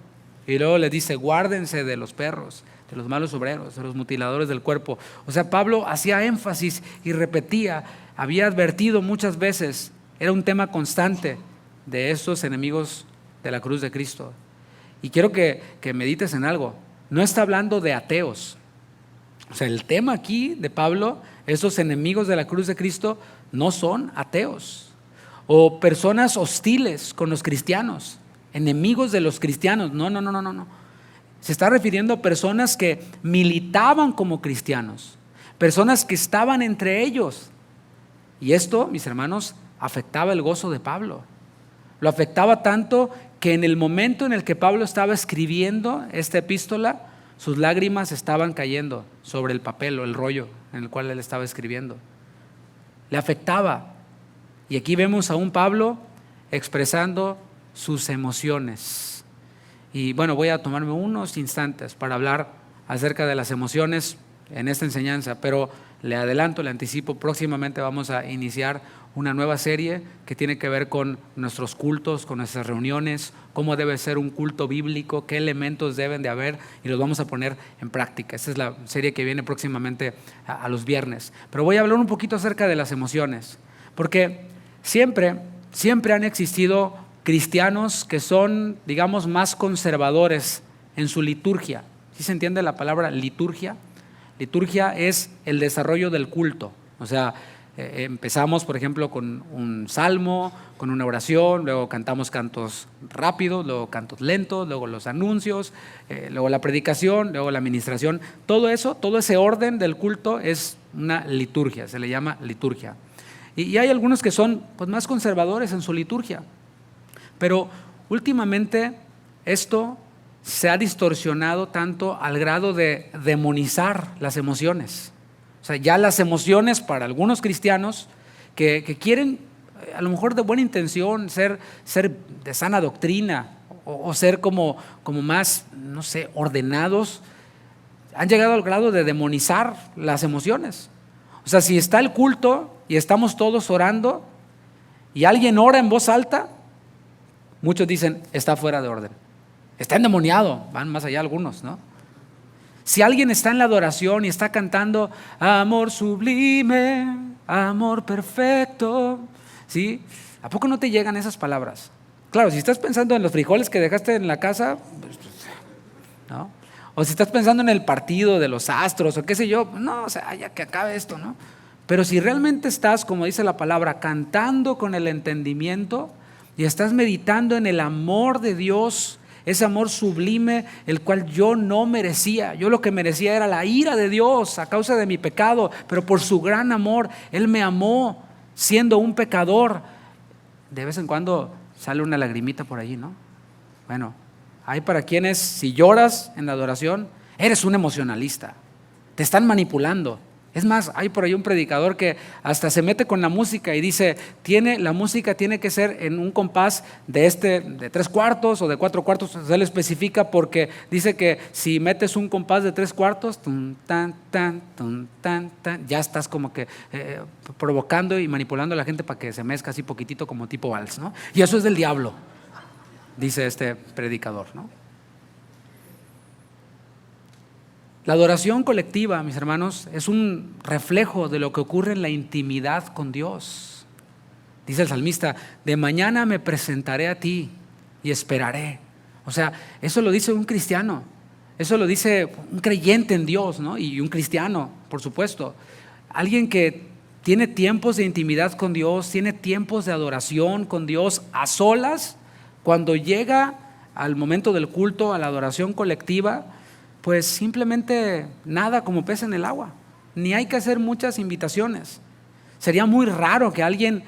Y luego les dice, guárdense de los perros, de los malos obreros, de los mutiladores del cuerpo. O sea, Pablo hacía énfasis y repetía, había advertido muchas veces, era un tema constante de estos enemigos de la cruz de Cristo. Y quiero que medites en algo, no está hablando de ateos. O sea, el tema aquí de Pablo, esos enemigos de la cruz de Cristo, no son ateos o personas hostiles con los cristianos. Enemigos de los cristianos, no. Se está refiriendo a personas que militaban como cristianos, personas que estaban entre ellos. Y esto, mis hermanos, afectaba el gozo de Pablo. Lo afectaba tanto que en el momento en el que Pablo estaba escribiendo esta epístola, sus lágrimas estaban cayendo sobre el papel o el rollo en el cual él estaba escribiendo. Le afectaba. Y aquí vemos a un Pablo expresando sus emociones. Y bueno, voy a tomarme unos instantes para hablar acerca de las emociones en esta enseñanza, pero le adelanto, le anticipo, próximamente vamos a iniciar una nueva serie que tiene que ver con nuestros cultos, con nuestras reuniones, cómo debe ser un culto bíblico, qué elementos deben de haber, y los vamos a poner en práctica. Esta es la serie que viene próximamente a los viernes. Pero voy a hablar un poquito acerca de las emociones, porque siempre han existido cristianos que son, digamos, más conservadores en su liturgia. ¿Sí se entiende la palabra liturgia? Liturgia es el desarrollo del culto. O sea, empezamos, por ejemplo, con un salmo, con una oración, luego cantamos cantos rápidos, luego cantos lentos, luego los anuncios, luego la predicación, luego la administración. Todo eso, todo ese orden del culto es una liturgia, se le llama liturgia. Y hay algunos que son pues, más conservadores en su liturgia. Pero últimamente esto se ha distorsionado tanto al grado de demonizar las emociones. O sea, ya las emociones para algunos cristianos que quieren, a lo mejor de buena intención, ser de sana doctrina o ser como más, no sé, ordenados, han llegado al grado de demonizar las emociones. O sea, si está el culto y estamos todos orando y alguien ora en voz alta, muchos dicen, está fuera de orden, está endemoniado, van más allá algunos, ¿no? Si alguien está en la adoración y está cantando, amor sublime, amor perfecto, ¿sí? ¿A poco no te llegan esas palabras? Claro, si estás pensando en los frijoles que dejaste en la casa, pues, ¿no? O si estás pensando en el partido de los Astros o qué sé yo, no, o sea, ya que acabe esto, ¿no? Pero si realmente estás, como dice la palabra, cantando con el entendimiento y estás meditando en el amor de Dios, ese amor sublime, el cual yo no merecía. Yo lo que merecía era la ira de Dios a causa de mi pecado, pero por su gran amor, Él me amó siendo un pecador. De vez en cuando sale una lagrimita por allí, ¿no? Bueno, hay para quienes, si lloras en la adoración, eres un emocionalista, te están manipulando. Es más, hay por ahí un predicador que hasta se mete con la música y dice, la música tiene que ser en un compás de 3/4 o de 4/4, se le especifica porque dice que si metes un compás de 3/4, tun, tan, tan, tun, tan, tan, ya estás como que provocando y manipulando a la gente para que se mezca así poquitito como tipo vals, ¿no? Y eso es del diablo, dice este predicador, ¿no? La adoración colectiva, mis hermanos, es un reflejo de lo que ocurre en la intimidad con Dios. Dice el salmista, de mañana me presentaré a ti y esperaré. O sea, eso lo dice un cristiano, eso lo dice un creyente en Dios, ¿no? Y un cristiano, por supuesto. Alguien que tiene tiempos de intimidad con Dios, tiene tiempos de adoración con Dios a solas, cuando llega al momento del culto, a la adoración colectiva, pues simplemente nada como pez en el agua, ni hay que hacer muchas invitaciones. Sería muy raro que alguien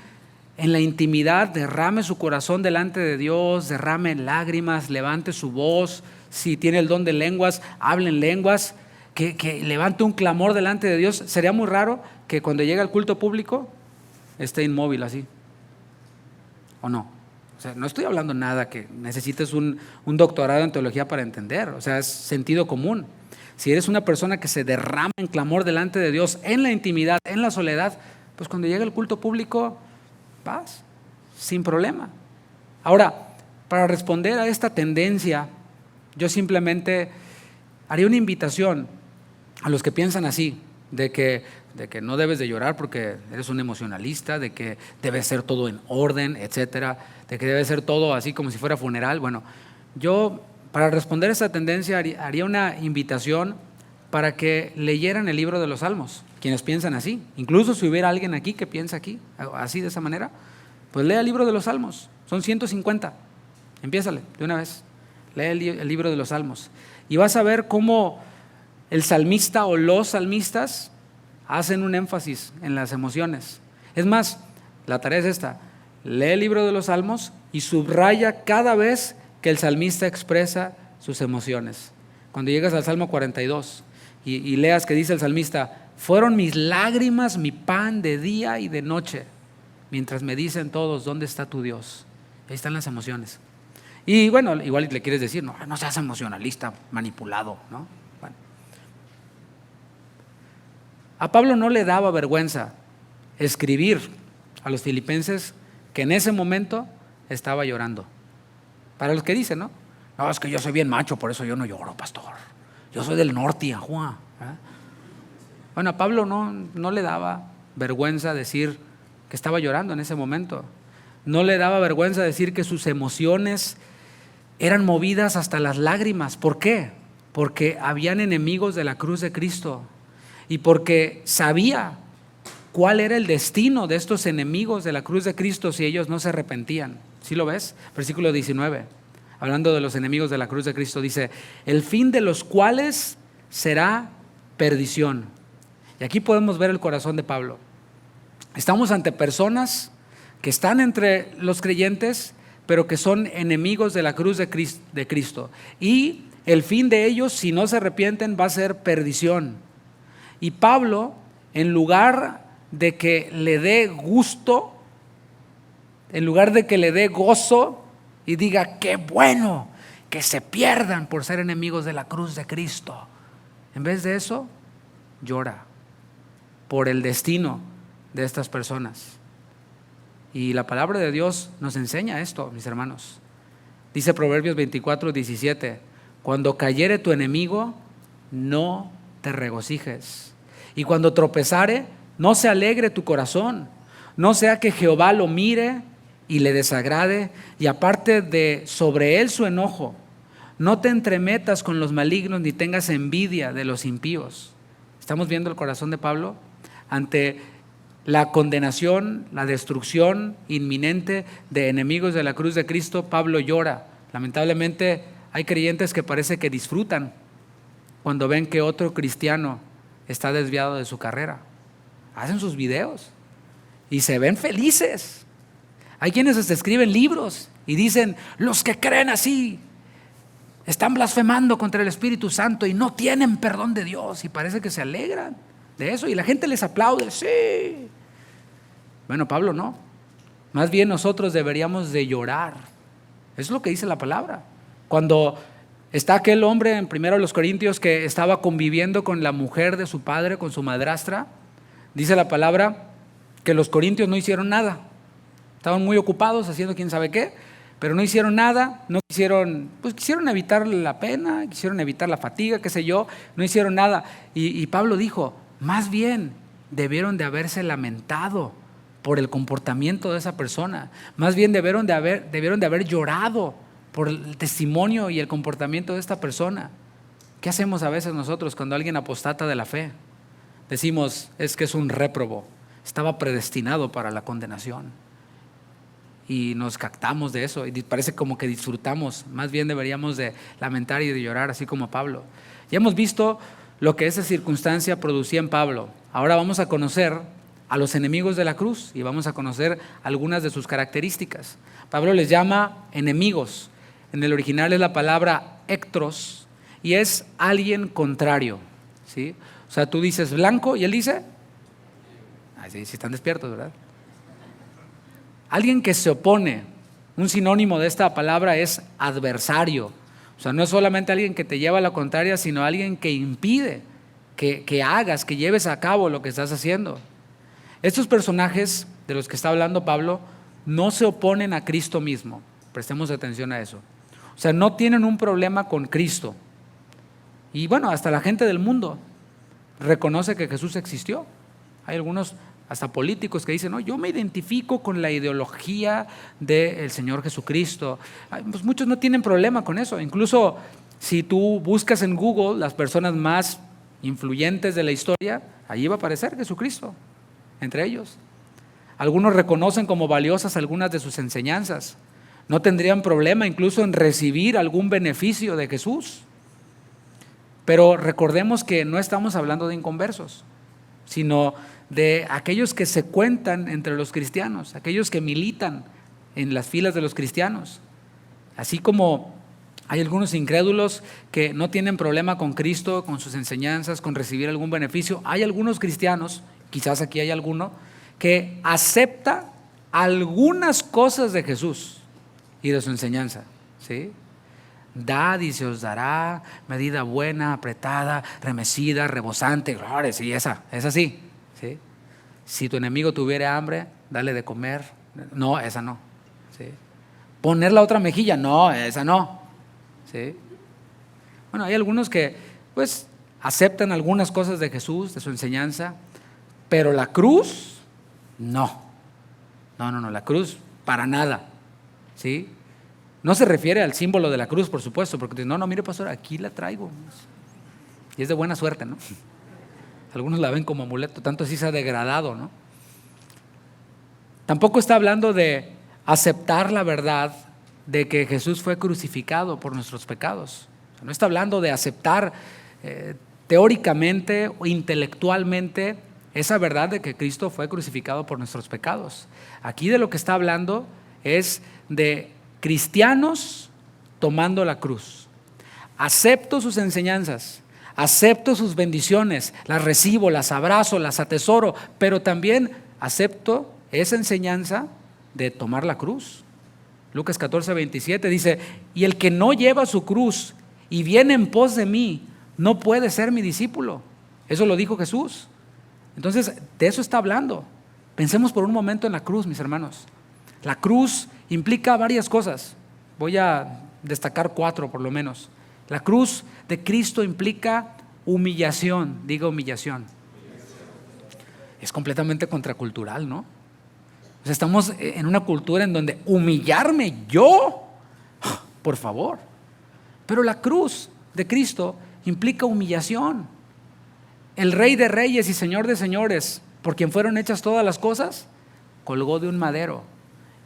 en la intimidad derrame su corazón delante de Dios, derrame lágrimas, levante su voz, si tiene el don de lenguas, hable en lenguas, que levante un clamor delante de Dios. Sería muy raro que cuando llegue al culto público esté inmóvil así, ¿o no? O sea, no estoy hablando nada que necesites un doctorado en teología para entender, o sea, es sentido común. Si eres una persona que se derrama en clamor delante de Dios, en la intimidad, en la soledad, pues cuando llega el culto público, vas, sin problema. Ahora, para responder a esta tendencia, yo simplemente haría una invitación a los que piensan así, de que no debes de llorar porque eres un emocionalista, de que debe ser todo en orden, etcétera, de que debe ser todo así como si fuera funeral. Bueno, yo para responder a esta tendencia haría una invitación para que leyeran el libro de los Salmos, quienes piensan así. Incluso si hubiera alguien aquí que piensa así de esa manera, pues lea el libro de los Salmos, son 150, empiézale de una vez, lee el libro de los Salmos y vas a ver cómo el salmista o los salmistas hacen un énfasis en las emociones. Es más, la tarea es esta, lee el libro de los Salmos y subraya cada vez que el salmista expresa sus emociones. Cuando llegas al Salmo 42 y leas que dice el salmista, fueron mis lágrimas mi pan de día y de noche, mientras me dicen todos, ¿dónde está tu Dios? Ahí están las emociones. Y bueno, igual le quieres decir, no seas emocionalista, manipulado, ¿no? Bueno. A Pablo no le daba vergüenza escribir a los filipenses que en ese momento estaba llorando. Para los que dicen, no, es que yo soy bien macho, por eso yo no lloro, pastor. Yo soy del norte, Juan. Bueno, a Pablo no le daba vergüenza decir que estaba llorando en ese momento. No le daba vergüenza decir que sus emociones eran movidas hasta las lágrimas. ¿Por qué? Porque habían enemigos de la cruz de Cristo y porque sabía cuál era el destino de estos enemigos de la cruz de Cristo si ellos no se arrepentían. ¿Sí lo ves? Versículo 19, hablando de los enemigos de la cruz de Cristo, dice, el fin de los cuales será perdición. Y aquí podemos ver el corazón de Pablo. Estamos ante personas que están entre los creyentes, pero que son enemigos de la cruz de Cristo. Y el fin de ellos, si no se arrepienten, va a ser perdición. Y Pablo, en lugar de que le dé gusto, en lugar de que le dé gozo y diga, qué bueno que se pierdan por ser enemigos de la cruz de Cristo, en vez de eso, llora por el destino de estas personas. Y la palabra de Dios nos enseña esto, mis hermanos. Dice Proverbios 24:17, cuando cayere tu enemigo, no te regocijes. Y cuando tropezare, no se alegre tu corazón. No sea que Jehová lo mire y le desagrade y aparte de sobre él su enojo. No te entremetas con los malignos ni tengas envidia de los impíos. Estamos viendo el corazón de Pablo ante la condenación, la destrucción inminente de enemigos de la cruz de Cristo. Pablo llora. Lamentablemente hay creyentes que parece que disfrutan cuando ven que otro cristiano está desviado de su carrera. Hacen sus videos y se ven felices. Hay quienes hasta escriben libros y dicen: los que creen así están blasfemando contra el Espíritu Santo y no tienen perdón de Dios, y parece que se alegran de eso y la gente les aplaude. Sí. Bueno, Pablo no. Más bien nosotros deberíamos de llorar. Es lo que dice la palabra. Cuando está aquel hombre en 1 Corintios que estaba conviviendo con la mujer de su padre, con su madrastra, dice la palabra que los corintios no hicieron nada. Estaban muy ocupados haciendo quién sabe qué, pero no hicieron nada. No quisieron, pues quisieron evitar la pena, quisieron evitar la fatiga, qué sé yo, no hicieron nada. Y Pablo dijo: más bien debieron de haberse lamentado por el comportamiento de esa persona. Más bien debieron de haber llorado por el testimonio y el comportamiento de esta persona. ¿Qué hacemos a veces nosotros cuando alguien apostata de la fe? Decimos: es que es un réprobo, estaba predestinado para la condenación. Y nos captamos de eso y parece como que disfrutamos. Más bien deberíamos de lamentar y de llorar, así como Pablo. Ya hemos visto lo que esa circunstancia producía en Pablo. Ahora vamos a conocer a los enemigos de la cruz y vamos a conocer algunas de sus características. Pablo les llama enemigos. En el original es la palabra ectros y es alguien contrario, ¿sí? O sea, tú dices blanco y él dice, sí están despiertos, ¿verdad? Alguien que se opone. Un sinónimo de esta palabra es adversario. O sea, no es solamente alguien que te lleva a la contraria, sino alguien que impide que hagas, que lleves a cabo lo que estás haciendo. Estos personajes de los que está hablando Pablo no se oponen a Cristo mismo. Prestemos atención a eso. O sea, no tienen un problema con Cristo. Y bueno, hasta la gente del mundo reconoce que Jesús existió. Hay algunos hasta políticos que dicen: no, yo me identifico con la ideología del Señor Jesucristo. Pues muchos no tienen problema con eso. Incluso si tú buscas en Google las personas más influyentes de la historia, allí va a aparecer Jesucristo entre ellos. Algunos reconocen como valiosas algunas de sus enseñanzas. No tendrían problema incluso en recibir algún beneficio de Jesús. Pero recordemos que no estamos hablando de inconversos, sino de aquellos que se cuentan entre los cristianos, aquellos que militan en las filas de los cristianos. Así como hay algunos incrédulos que no tienen problema con Cristo, con sus enseñanzas, con recibir algún beneficio, hay algunos cristianos, quizás aquí hay alguno, que acepta algunas cosas de Jesús y de su enseñanza, ¿sí? Dad y se os dará, medida buena, apretada, remecida, rebosante. Gloria, sí, esa es así, ¿sí? Si tu enemigo tuviera hambre, dale de comer. No, esa no, ¿sí? Poner la otra mejilla, no, esa no, ¿sí? Bueno, hay algunos que pues aceptan algunas cosas de Jesús, de su enseñanza, pero la cruz, no, la cruz para nada, ¿sí? No se refiere al símbolo de la cruz, por supuesto, porque no, mire pastor, aquí la traigo. Y es de buena suerte, ¿no? Algunos la ven como amuleto, tanto así se ha degradado, ¿no? Tampoco está hablando de aceptar la verdad de que Jesús fue crucificado por nuestros pecados. O sea, no está hablando de aceptar teóricamente o intelectualmente esa verdad de que Cristo fue crucificado por nuestros pecados. Aquí de lo que está hablando es de cristianos tomando la cruz. Acepto sus enseñanzas, acepto sus bendiciones, las recibo, las abrazo, las atesoro, pero también acepto esa enseñanza de tomar la cruz. Lucas 14:27 dice: y el que no lleva su cruz y viene en pos de mí, no puede ser mi discípulo. Eso lo dijo Jesús. Entonces, de eso está hablando. Pensemos por un momento en la cruz, mis hermanos. La cruz implica varias cosas. Voy a destacar 4 por lo menos. La cruz de Cristo implica humillación. Diga humillación. Es completamente contracultural, ¿no? O sea, estamos en una cultura en donde humillarme yo, por favor. Pero la cruz de Cristo implica humillación. El Rey de Reyes y Señor de Señores, por quien fueron hechas todas las cosas, colgó de un madero.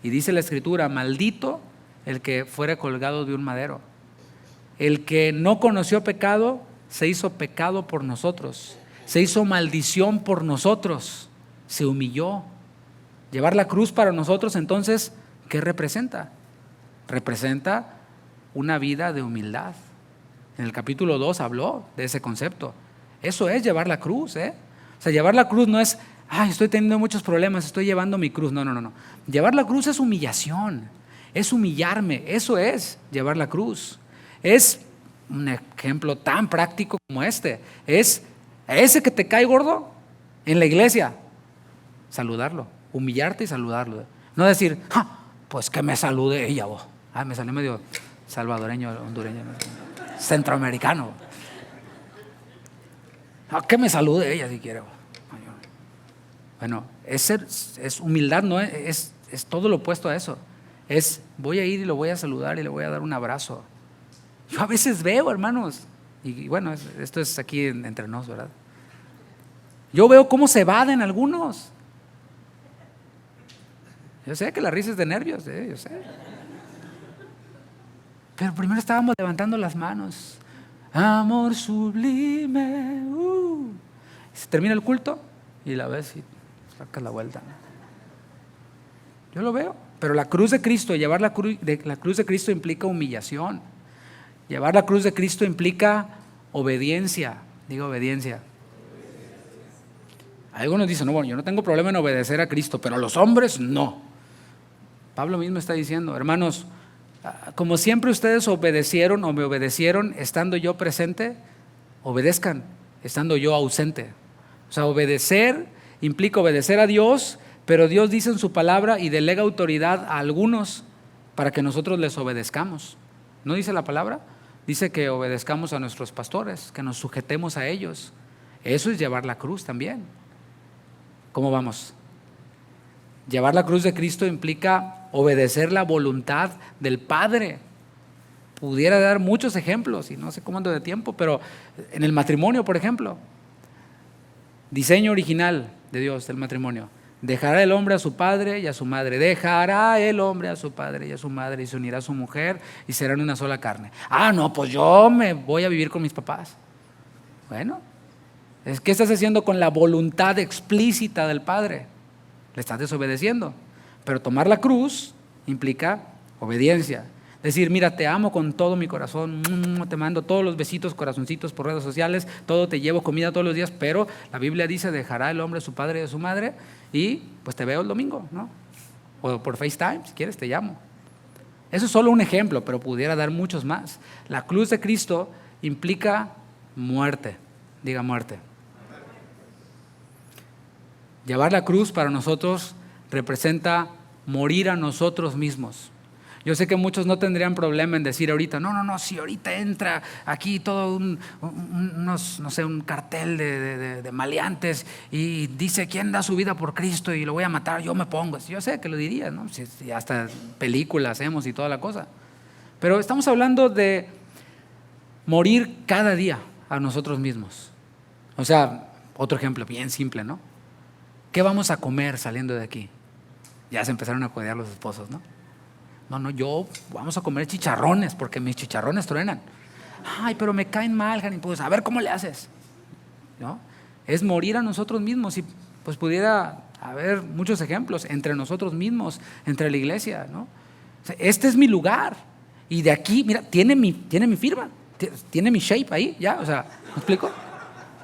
Y dice la Escritura, maldito el que fuera colgado de un madero. El que no conoció pecado, se hizo pecado por nosotros. Se hizo maldición por nosotros. Se humilló. Llevar la cruz para nosotros, entonces, ¿qué representa? Representa una vida de humildad. En el capítulo 2 habló de ese concepto. Eso es llevar la cruz, O sea, llevar la cruz no es, estoy teniendo muchos problemas, estoy llevando mi cruz. No. Llevar la cruz es humillación, es humillarme. Eso es llevar la cruz. Es un ejemplo tan práctico como este. Es a ese que te cae gordo en la iglesia, saludarlo, humillarte y saludarlo. No decir, pues que me salude ella. Me salió medio salvadoreño, hondureño, centroamericano. Que me salude ella si quiere. Bueno, es humildad, no es todo lo opuesto a eso. Es voy a ir y lo voy a saludar y le voy a dar un abrazo. Yo a veces veo, hermanos, y bueno, esto es aquí entre nos, ¿verdad? Yo veo cómo se evaden algunos. Yo sé que la risa es de nervios, yo sé. Pero primero estábamos levantando las manos. Amor sublime. Se termina el culto y la ves y sacas la vuelta. Yo lo veo. Pero la cruz de Cristo, llevar la cruz de Cristo implica humillación. Llevar la cruz de Cristo implica obediencia. Diga obediencia. Algunos dicen, no, bueno, yo no tengo problema en obedecer a Cristo, pero a los hombres no. Pablo mismo está diciendo, hermanos, como siempre ustedes obedecieron o me obedecieron estando yo presente, obedezcan estando yo ausente. O sea, obedecer implica obedecer a Dios, pero Dios dice en su palabra y delega autoridad a algunos para que nosotros les obedezcamos. ¿No dice la palabra? Dice que obedezcamos a nuestros pastores, que nos sujetemos a ellos. Eso es llevar la cruz también. ¿Cómo vamos? Llevar la cruz de Cristo implica obedecer la voluntad del Padre. Pudiera dar muchos ejemplos y no sé cómo ando de tiempo, pero en el matrimonio, por ejemplo, diseño original de Dios del matrimonio. Dejará el hombre a su padre y a su madre. Dejará el hombre a su padre y a su madre y se unirá a su mujer y serán una sola carne. No, pues yo me voy a vivir con mis papás. Bueno, ¿qué estás haciendo con la voluntad explícita del Padre? Le estás desobedeciendo. Pero tomar la cruz implica obediencia. Decir, mira, te amo con todo mi corazón, te mando todos los besitos, corazoncitos por redes sociales, todo, te llevo comida todos los días, pero la Biblia dice, dejará el hombre a su padre y a su madre y pues te veo el domingo, ¿no? O por FaceTime, si quieres te llamo. Eso es solo un ejemplo, pero pudiera dar muchos más. La cruz de Cristo implica muerte. Diga muerte. Llevar la cruz para nosotros representa morir a nosotros mismos. Yo sé que muchos no tendrían problema en decir ahorita, no, si ahorita entra aquí todo un cartel de maleantes y dice quién da su vida por Cristo y lo voy a matar, yo me pongo. Yo sé que lo diría, ¿no? Si hasta películas hacemos y toda la cosa. Pero estamos hablando de morir cada día a nosotros mismos. O sea, otro ejemplo bien simple, ¿no? ¿Qué vamos a comer saliendo de aquí? Ya se empezaron a codear los esposos, ¿no? No, vamos a comer chicharrones porque mis chicharrones truenan. Pero me caen mal, Jani. Pues a ver cómo le haces, ¿no? Es morir a nosotros mismos y pues pudiera haber muchos ejemplos entre nosotros mismos, entre la iglesia, ¿no? O sea, este es mi lugar y de aquí, mira, tiene mi firma, tiene mi shape ahí, ya, o sea, ¿me explico?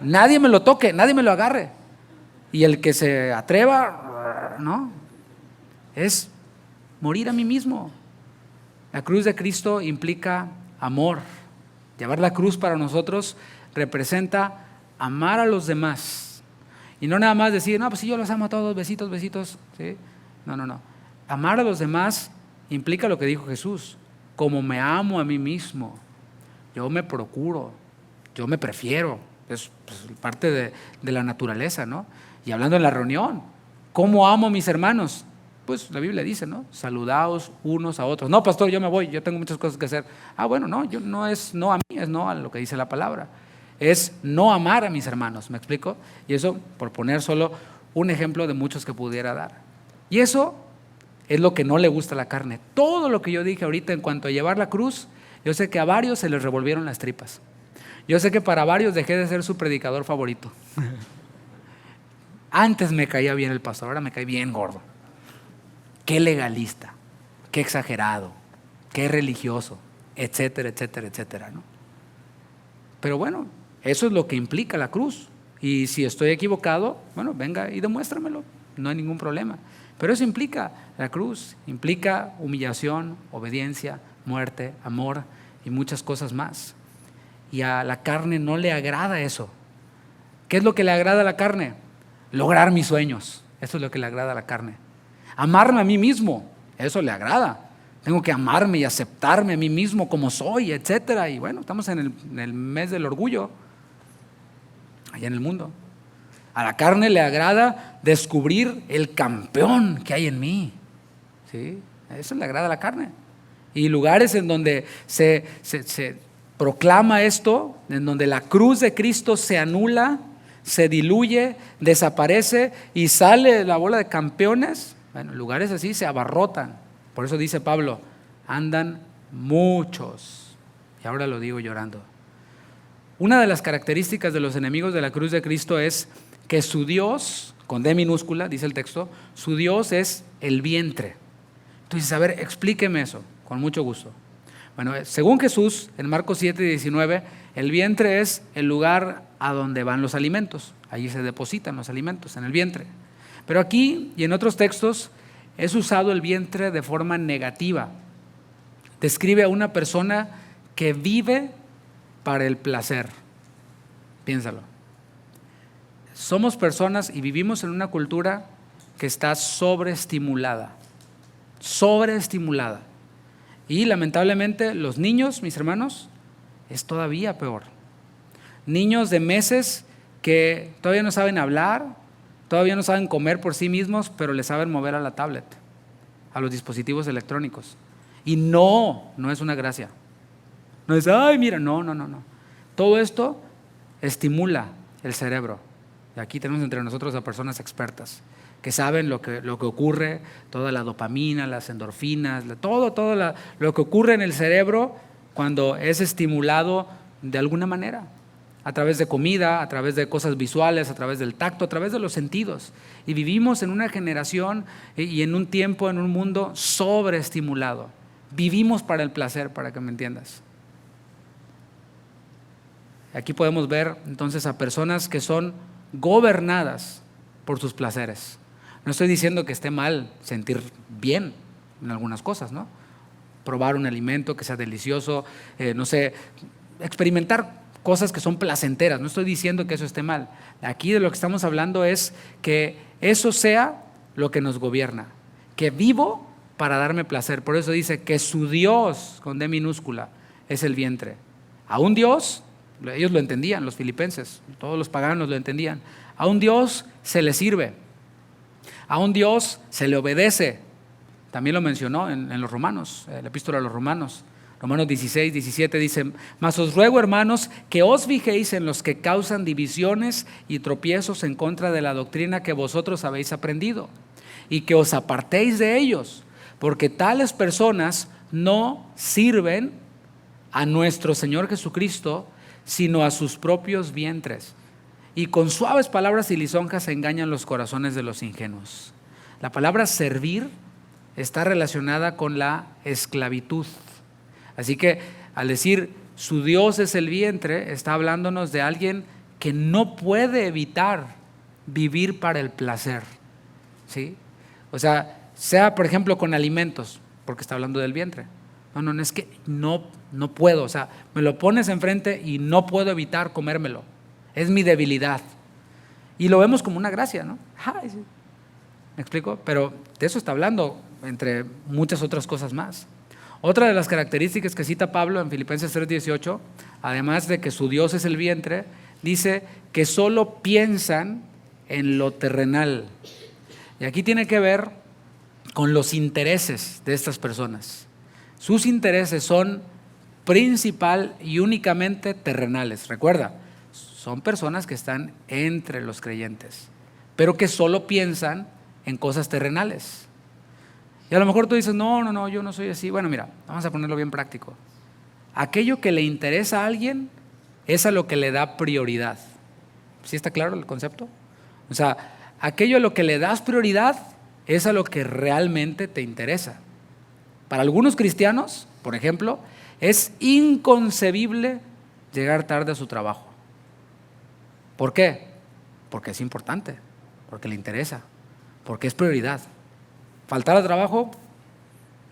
Nadie me lo toque, nadie me lo agarre. Y el que se atreva, ¿no? Es morir a mí mismo. La cruz de Cristo implica amor. Llevar la cruz para nosotros representa amar a los demás. Y no nada más decir, no, pues si yo los amo a todos, besitos, ¿sí? No. Amar a los demás implica lo que dijo Jesús. Como me amo a mí mismo, yo me procuro, yo me prefiero. Es parte de la naturaleza, ¿no? Y hablando en la reunión, ¿cómo amo a mis hermanos? pues la Biblia dice, ¿no? Saludaos unos a otros. No, pastor, yo me voy, yo tengo muchas cosas que hacer. Bueno, no, no es no a mí, es no a lo que dice la palabra. Es no amar a mis hermanos, ¿me explico? Y eso por poner solo un ejemplo de muchos que pudiera dar. Y eso es lo que no le gusta a la carne. Todo lo que yo dije ahorita en cuanto a llevar la cruz, yo sé que a varios se les revolvieron las tripas. Yo sé que para varios dejé de ser su predicador favorito. Antes me caía bien el pastor, ahora me cae bien gordo. Qué legalista, qué exagerado, qué religioso, etcétera, etcétera, etcétera, ¿no? Pero bueno, eso es lo que implica la cruz. Y si estoy equivocado, bueno, venga y demuéstramelo, no hay ningún problema. Pero eso implica la cruz, implica humillación, obediencia, muerte, amor y muchas cosas más. Y a la carne no le agrada eso. ¿Qué es lo que le agrada a la carne? Lograr mis sueños. Eso es lo que le agrada a la carne. Amarme a mí mismo, eso le agrada. Tengo que amarme y aceptarme a mí mismo como soy, etcétera. Y bueno, estamos en el mes del orgullo, allá en el mundo. A la carne le agrada descubrir el campeón que hay en mí. ¿Sí? Eso le agrada a la carne. Y lugares en donde se proclama esto, en donde la cruz de Cristo se anula, se diluye, desaparece y sale la bola de campeones. Bueno, lugares así se abarrotan. Por eso dice Pablo, andan muchos. Y ahora lo digo llorando. Una de las características de los enemigos de la cruz de Cristo es que su Dios, con D minúscula, dice el texto, su Dios es el vientre. Entonces, a ver, explíqueme eso, con mucho gusto. Bueno, según Jesús, en Marcos 7:19, el vientre es el lugar a donde van los alimentos. Allí se depositan los alimentos, en el vientre. Pero aquí y en otros textos es usado el vientre de forma negativa. Describe a una persona que vive para el placer. Piénsalo. Somos personas y vivimos en una cultura que está sobreestimulada. Sobreestimulada. Y lamentablemente los niños, mis hermanos, es todavía peor. Niños de meses que todavía no saben hablar, todavía no saben comer por sí mismos, pero le saben mover a la tablet, a los dispositivos electrónicos. Y no es una gracia. No es, ay, mira, no. Todo esto estimula el cerebro. Y aquí tenemos entre nosotros a personas expertas que saben lo que ocurre, toda la dopamina, las endorfinas, todo lo que ocurre en el cerebro cuando es estimulado de alguna manera, a través de comida, a través de cosas visuales, a través del tacto, a través de los sentidos. Y vivimos en una generación y en un tiempo, en un mundo sobreestimulado. Vivimos para el placer, para que me entiendas. Aquí podemos ver entonces a personas que son gobernadas por sus placeres. No estoy diciendo que esté mal sentir bien en algunas cosas, ¿no? Probar un alimento que sea delicioso, no sé, experimentar cosas que son placenteras. No estoy diciendo que eso esté mal. Aquí de lo que estamos hablando es que eso sea lo que nos gobierna, que vivo para darme placer. Por eso dice que su Dios, con D minúscula, es el vientre. A un Dios, ellos lo entendían, los filipenses, todos los paganos lo entendían. A un Dios se le sirve, a un Dios se le obedece. También lo mencionó en los Romanos, la epístola a los Romanos. Romanos 16, 17 dice, mas os ruego, hermanos, que os fijéis en los que causan divisiones y tropiezos en contra de la doctrina que vosotros habéis aprendido, y que os apartéis de ellos, porque tales personas no sirven a nuestro Señor Jesucristo, sino a sus propios vientres. Y con suaves palabras y lisonjas engañan los corazones de los ingenuos. La palabra servir está relacionada con la esclavitud. Así que al decir su Dios es el vientre, está hablándonos de alguien que no puede evitar vivir para el placer, ¿sí? O sea por ejemplo con alimentos, porque está hablando del vientre. No es que no puedo, o sea, me lo pones enfrente y no puedo evitar comérmelo. Es mi debilidad. Y lo vemos como una gracia, ¿no? Ay, sí. ¿Me explico? Pero de eso está hablando, entre muchas otras cosas más. Otra de las características que cita Pablo en Filipenses 3:18, además de que su Dios es el vientre, dice que solo piensan en lo terrenal. Y aquí tiene que ver con los intereses de estas personas. Sus intereses son principal y únicamente terrenales. Recuerda, son personas que están entre los creyentes, pero que solo piensan en cosas terrenales. Y a lo mejor tú dices, no, yo no soy así. Bueno, mira, vamos a ponerlo bien práctico. Aquello que le interesa a alguien es a lo que le da prioridad. ¿Sí está claro el concepto? O sea, aquello a lo que le das prioridad es a lo que realmente te interesa. Para algunos cristianos, por ejemplo, es inconcebible llegar tarde a su trabajo. ¿Por qué? Porque es importante, porque le interesa, porque es prioridad. Faltar al trabajo,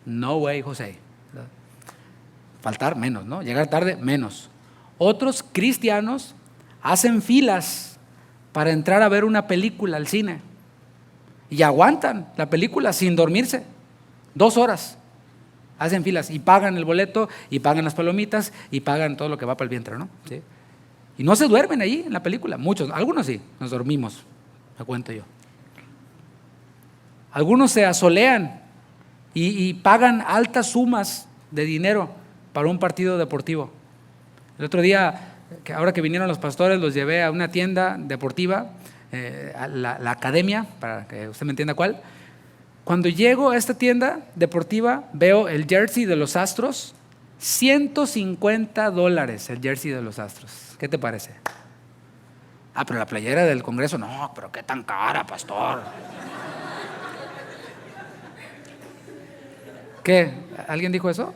no way, José. Faltar menos, ¿no? Llegar tarde, menos. Otros cristianos hacen filas para entrar a ver una película al cine y aguantan la película sin dormirse 2 horas. Hacen filas y pagan el boleto y pagan las palomitas y pagan todo lo que va para el vientre, ¿no? ¿Sí? Y no se duermen ahí en la película, muchos, algunos sí, nos dormimos, me cuento yo. Algunos se asolean y pagan altas sumas de dinero para un partido deportivo. El otro día, ahora que vinieron los pastores, los llevé a una tienda deportiva, a la academia, para que usted me entienda cuál. Cuando llego a esta tienda deportiva, veo el jersey de los Astros, $150 el jersey de los Astros. ¿Qué te parece? Pero la playera del Congreso, no, pero qué tan cara, pastor. ¿Qué? ¿Alguien dijo eso?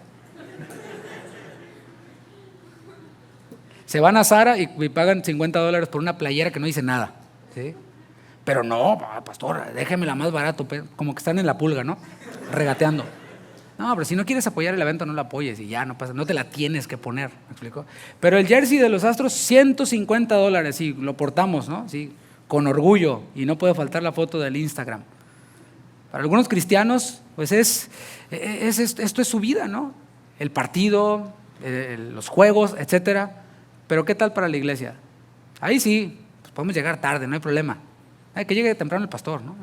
Se van a Zara y pagan $50 por una playera que no dice nada, ¿sí? Pero no, pastor, déjemela más barato, como que están en la pulga, ¿no? Regateando. No, pero si no quieres apoyar el evento, no la apoyes y ya no pasa, no te la tienes que poner, ¿me explico? Pero el jersey de los Astros, $150 y lo portamos, ¿no? Sí, con orgullo, y no puede faltar la foto del Instagram. Para algunos cristianos, pues esto es su vida, ¿no? El partido, los juegos, etcétera. Pero ¿qué tal para la iglesia? Ahí sí, pues podemos llegar tarde, no hay problema. Hay que llegue temprano el pastor, ¿no?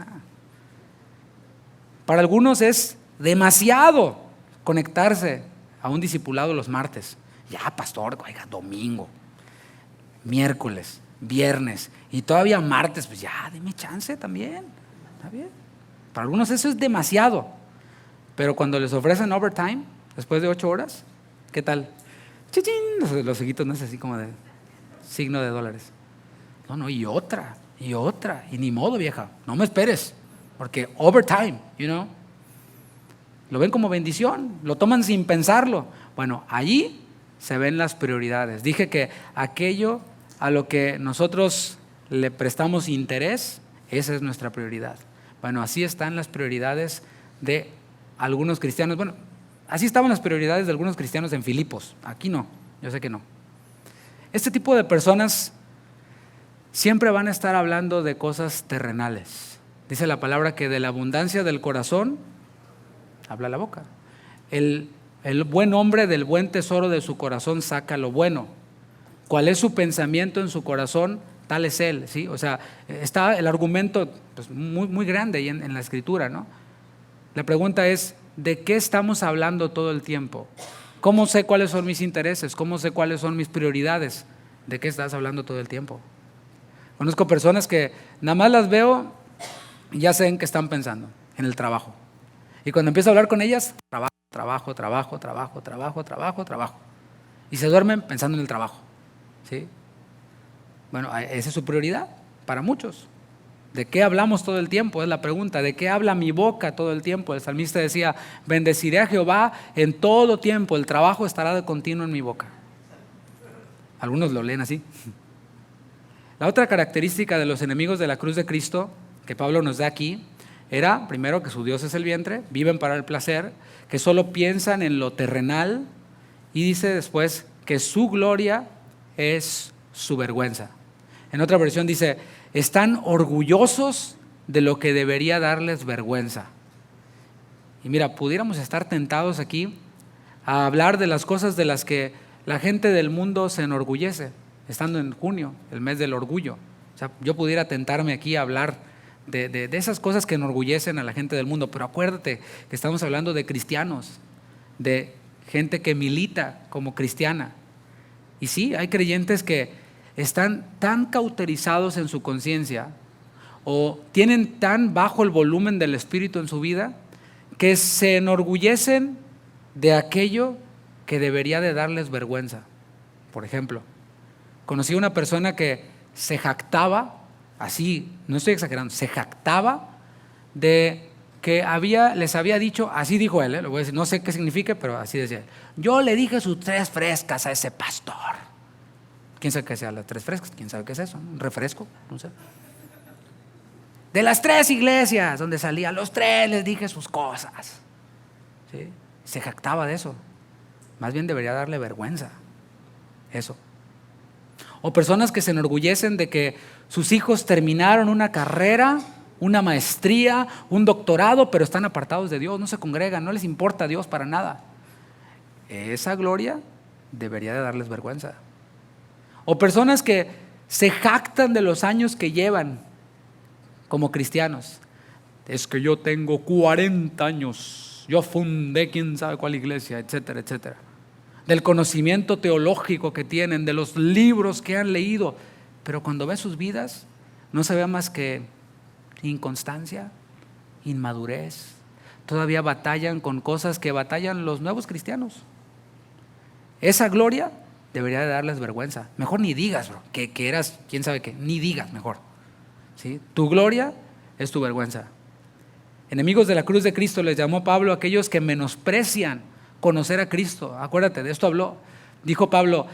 Para algunos es demasiado conectarse a un discipulado los martes. Ya, pastor, oiga, domingo, miércoles, viernes y todavía martes, pues ya, deme chance también. ¿Está bien? Para algunos eso es demasiado. Pero cuando les ofrecen overtime, después de 8 horas, ¿qué tal? ¡Chichín! Los ojitos no es así como de signo de dólares. No, y otra, y ni modo, vieja, no me esperes, porque overtime, lo ven como bendición, lo toman sin pensarlo. Bueno, allí se ven las prioridades. Dije que aquello a lo que nosotros le prestamos interés, esa es nuestra prioridad. Bueno, así están las prioridades de algunos cristianos. Bueno, así estaban las prioridades de algunos cristianos en Filipos. Aquí no, yo sé que no. Este tipo de personas siempre van a estar hablando de cosas terrenales. Dice la palabra que de la abundancia del corazón habla la boca. El buen hombre del buen tesoro de su corazón saca lo bueno. ¿Cuál es su pensamiento en su corazón? Tal es él, ¿sí? O sea, está el argumento pues, muy, muy grande ahí en la escritura, ¿no? La pregunta es, ¿de qué estamos hablando todo el tiempo? ¿Cómo sé cuáles son mis intereses? ¿Cómo sé cuáles son mis prioridades? ¿De qué estás hablando todo el tiempo? Conozco personas que nada más las veo y ya sé en qué están pensando, en el trabajo. Y cuando empiezo a hablar con ellas, trabajo. Y se duermen pensando en el trabajo, ¿sí? Bueno, esa es su prioridad para muchos. ¿De qué hablamos todo el tiempo? Es la pregunta. ¿De qué habla mi boca todo el tiempo? El salmista decía, bendeciré a Jehová en todo tiempo, el trabajo estará de continuo en mi boca. Algunos lo leen así. La otra característica de los enemigos de la cruz de Cristo, que Pablo nos da aquí, era, primero, que su Dios es el vientre, viven para el placer, que solo piensan en lo terrenal, y dice después que su gloria es su vergüenza. En otra versión dice, están orgullosos de lo que debería darles vergüenza. Y mira, pudiéramos estar tentados aquí a hablar de las cosas de las que la gente del mundo se enorgullece, estando en junio, el mes del orgullo. O sea, yo pudiera tentarme aquí a hablar de esas cosas que enorgullecen a la gente del mundo. Pero acuérdate que estamos hablando de cristianos, de gente que milita como cristiana. Y sí, hay creyentes que están tan cauterizados en su conciencia o tienen tan bajo el volumen del Espíritu en su vida que se enorgullecen de aquello que debería de darles vergüenza. Por ejemplo, conocí a una persona que se jactaba, así, no estoy exagerando, se jactaba de que les había dicho, así dijo él, lo voy a decir, no sé qué significa, pero así decía, yo le dije sus 3 frescas a ese pastor. ¿Quién sabe qué sea las 3 frescas? ¿Quién sabe qué es eso? ¿Un refresco? No sé. De las 3 iglesias donde salía, los 3 les dije sus cosas. ¿Sí? Se jactaba de eso. Más bien debería darle vergüenza eso. O personas que se enorgullecen de que sus hijos terminaron una carrera, una maestría, un doctorado, pero están apartados de Dios, no se congregan, no les importa a Dios para nada. Esa gloria debería de darles vergüenza. O personas que se jactan de los años que llevan como cristianos. Es que yo tengo 40 años, yo fundé quién sabe cuál iglesia, etcétera, etcétera. Del conocimiento teológico que tienen, de los libros que han leído, pero cuando ve sus vidas no se ve más que inconstancia, inmadurez. Todavía batallan con cosas que batallan los nuevos cristianos. Esa gloria debería de darles vergüenza. Mejor ni digas, bro, que eras quién sabe qué, ni digas mejor. ¿Sí? Tu gloria es tu vergüenza. Enemigos de la cruz de Cristo les llamó Pablo a aquellos que menosprecian conocer a Cristo. Acuérdate, de esto habló. Dijo Pablo,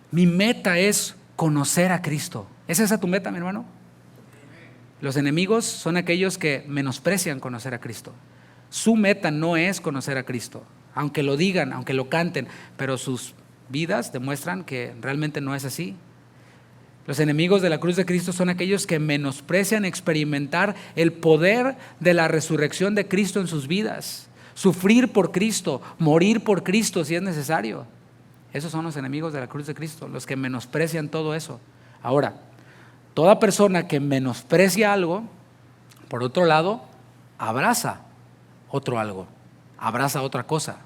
mi meta es conocer a Cristo. ¿Es esa tu meta, mi hermano? Los enemigos son aquellos que menosprecian conocer a Cristo. Su meta no es conocer a Cristo, aunque lo digan, aunque lo canten, pero sus vidas demuestran que realmente no es así. Los enemigos de la cruz de Cristo son aquellos que menosprecian experimentar el poder de la resurrección de Cristo en sus vidas, sufrir por Cristo, morir por Cristo si es necesario. Esos son los enemigos de la cruz de Cristo, los que menosprecian todo eso. Ahora, toda persona que menosprecia algo, por otro lado, abraza otro algo, abraza otra cosa.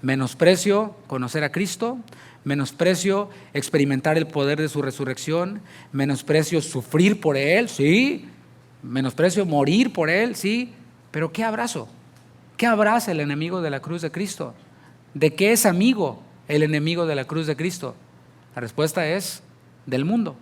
Menosprecio conocer a Cristo, menosprecio experimentar el poder de su resurrección, menosprecio sufrir por Él, sí, menosprecio morir por Él, sí, pero ¿qué abrazo? ¿Qué abraza el enemigo de la cruz de Cristo? ¿De qué es amigo el enemigo de la cruz de Cristo? La respuesta es del mundo.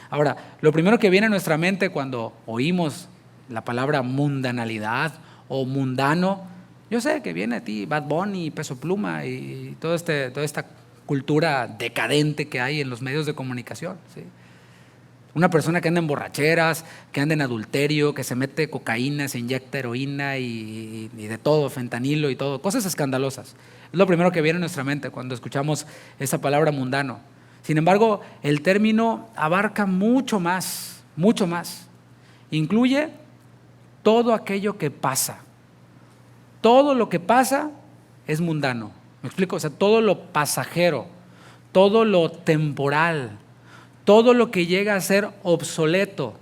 Ahora, lo primero que viene a nuestra mente cuando oímos la palabra mundanalidad o mundano, yo sé que viene a ti Bad Bunny, Peso Pluma y toda esta cultura decadente que hay en los medios de comunicación, ¿sí? Una persona que anda en borracheras, que anda en adulterio, que se mete cocaína, se inyecta heroína y de todo, fentanilo y todo, cosas escandalosas. Es lo primero que viene a nuestra mente cuando escuchamos esa palabra mundano. Sin embargo, el término abarca mucho más, mucho más. Incluye todo aquello que pasa. Todo lo que pasa es mundano. ¿Me explico? O sea, todo lo pasajero, todo lo temporal, todo lo que llega a ser obsoleto.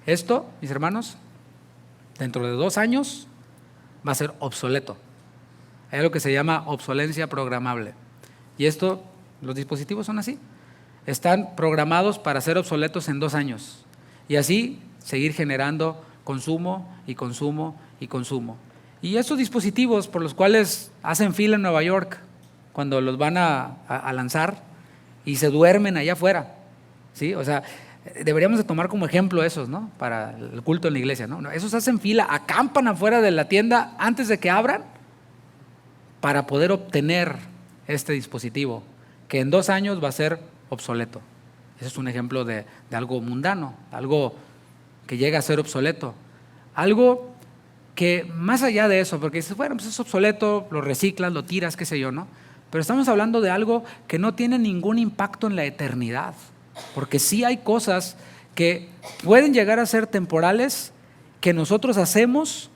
Esto, mis hermanos, dentro de 2 años va a ser obsoleto. Hay algo que se llama obsolencia programable. Y esto, los dispositivos son así. Están programados para ser obsoletos en 2 años. Y así seguir generando consumo y consumo y consumo. Y esos dispositivos por los cuales hacen fila en Nueva York cuando los van a lanzar y se duermen allá afuera, ¿sí? O sea, deberíamos de tomar como ejemplo esos, ¿no? Para el culto en la iglesia, ¿no? Esos hacen fila, acampan afuera de la tienda antes de que abran para poder obtener este dispositivo que en 2 años va a ser obsoleto. Ese es un ejemplo de algo mundano, algo que llega a ser obsoleto, algo que más allá de eso, porque dices, bueno, pues es obsoleto, lo reciclas, lo tiras, qué sé yo, ¿no? Pero estamos hablando de algo que no tiene ningún impacto en la eternidad, porque sí hay cosas que pueden llegar a ser temporales, que nosotros hacemos,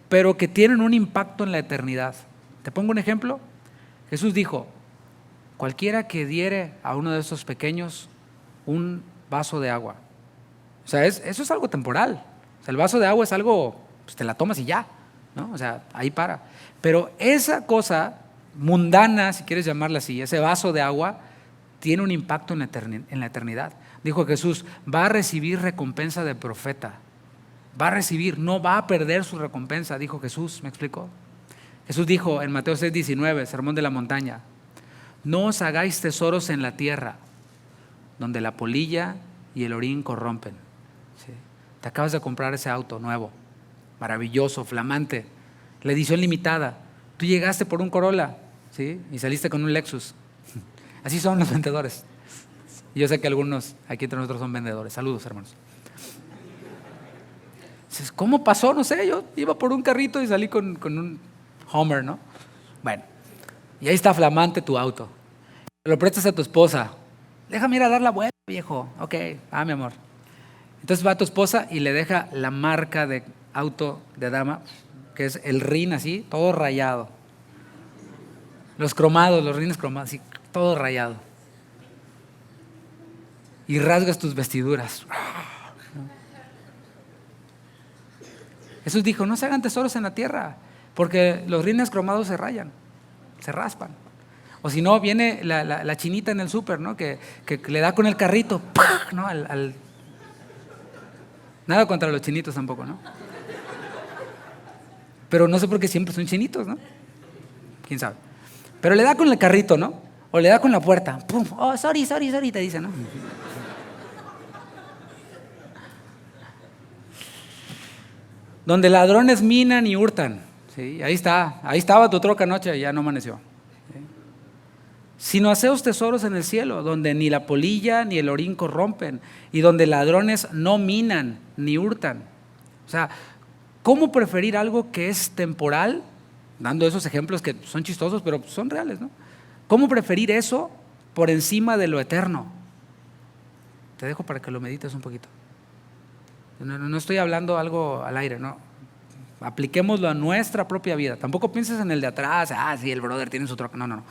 pero que tienen un impacto en la eternidad. Te pongo un ejemplo. Jesús dijo, cualquiera que diere a uno de esos pequeños un vaso de agua, o sea, eso es algo temporal. O sea, el vaso de agua es algo, pues te la tomas y ya, ¿no? O sea, ahí para. Pero esa cosa mundana, si quieres llamarla así, ese vaso de agua, tiene un impacto en la eternidad. Dijo Jesús, va a recibir recompensa de profeta. Va a recibir, no va a perder su recompensa, dijo Jesús, ¿me explicó? Jesús dijo en Mateo 6:19, Sermón de la Montaña, no os hagáis tesoros en la tierra, donde la polilla y el orín corrompen. ¿Sí? Te acabas de comprar ese auto nuevo, maravilloso, flamante, la edición limitada. Tú llegaste por un Corolla, ¿sí? Y saliste con un Lexus. Así son los vendedores. Y yo sé que algunos aquí entre nosotros son vendedores. Saludos, hermanos. Dices, ¿cómo pasó? No sé, yo iba por un carrito y salí con un Hummer, ¿no? Bueno, y ahí está flamante tu auto. Lo prestas a tu esposa. Déjame ir a dar la vuelta, viejo. Ok, mi amor. Entonces va a tu esposa y le deja la marca de auto de dama, que es el rin así, todo rayado. Los cromados, los rines cromados, así, todo rayado. Y rasgas tus vestiduras. Jesús dijo, no se hagan tesoros en la tierra, porque los rines cromados se rayan, se raspan. O si no, viene la chinita en el súper, ¿no? Que le da con el carrito, ¡pah! ¿No? Nada contra los chinitos tampoco, ¿no? Pero no sé por qué siempre son chinitos, ¿no? ¿Quién sabe? Pero le da con el carrito, ¿no? O le da con la puerta. ¡Pum! Oh, sorry, te dice, ¿no? Donde ladrones minan y hurtan. ¿Sí? Ahí estaba tu troca anoche y ya no amaneció. ¿Sí? Sino haceos tesoros en el cielo, donde ni la polilla ni el orín corrompen, y donde ladrones no minan ni hurtan. O sea, ¿cómo preferir algo que es temporal? Dando esos ejemplos que son chistosos, pero son reales, ¿no? ¿Cómo preferir eso por encima de lo eterno? Te dejo para que lo medites un poquito. No estoy hablando algo al aire, no. Apliquémoslo a nuestra propia vida. Tampoco pienses en el de atrás, sí, el brother tiene su troca. No.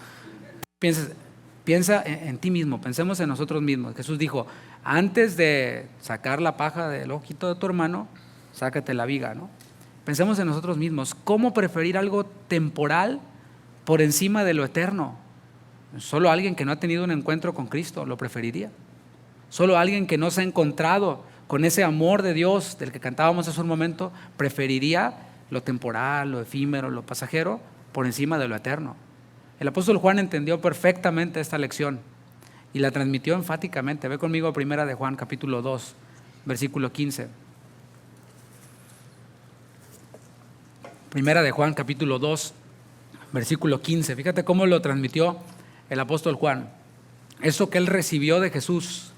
Piensa en ti mismo, pensemos en nosotros mismos. Jesús dijo, antes de sacar la paja del ojito de tu hermano, sácate la viga, ¿no? Pensemos en nosotros mismos. ¿Cómo preferir algo temporal por encima de lo eterno? Solo alguien que no ha tenido un encuentro con Cristo lo preferiría. Solo alguien que no se ha encontrado con ese amor de Dios del que cantábamos hace un momento, preferiría lo temporal, lo efímero, lo pasajero, por encima de lo eterno. El apóstol Juan entendió perfectamente esta lección y la transmitió enfáticamente. Ve conmigo a 1 de Juan, capítulo 2, versículo 15. 1 de Juan, capítulo 2, versículo 15. Fíjate cómo lo transmitió el apóstol Juan. Eso que él recibió de Jesús.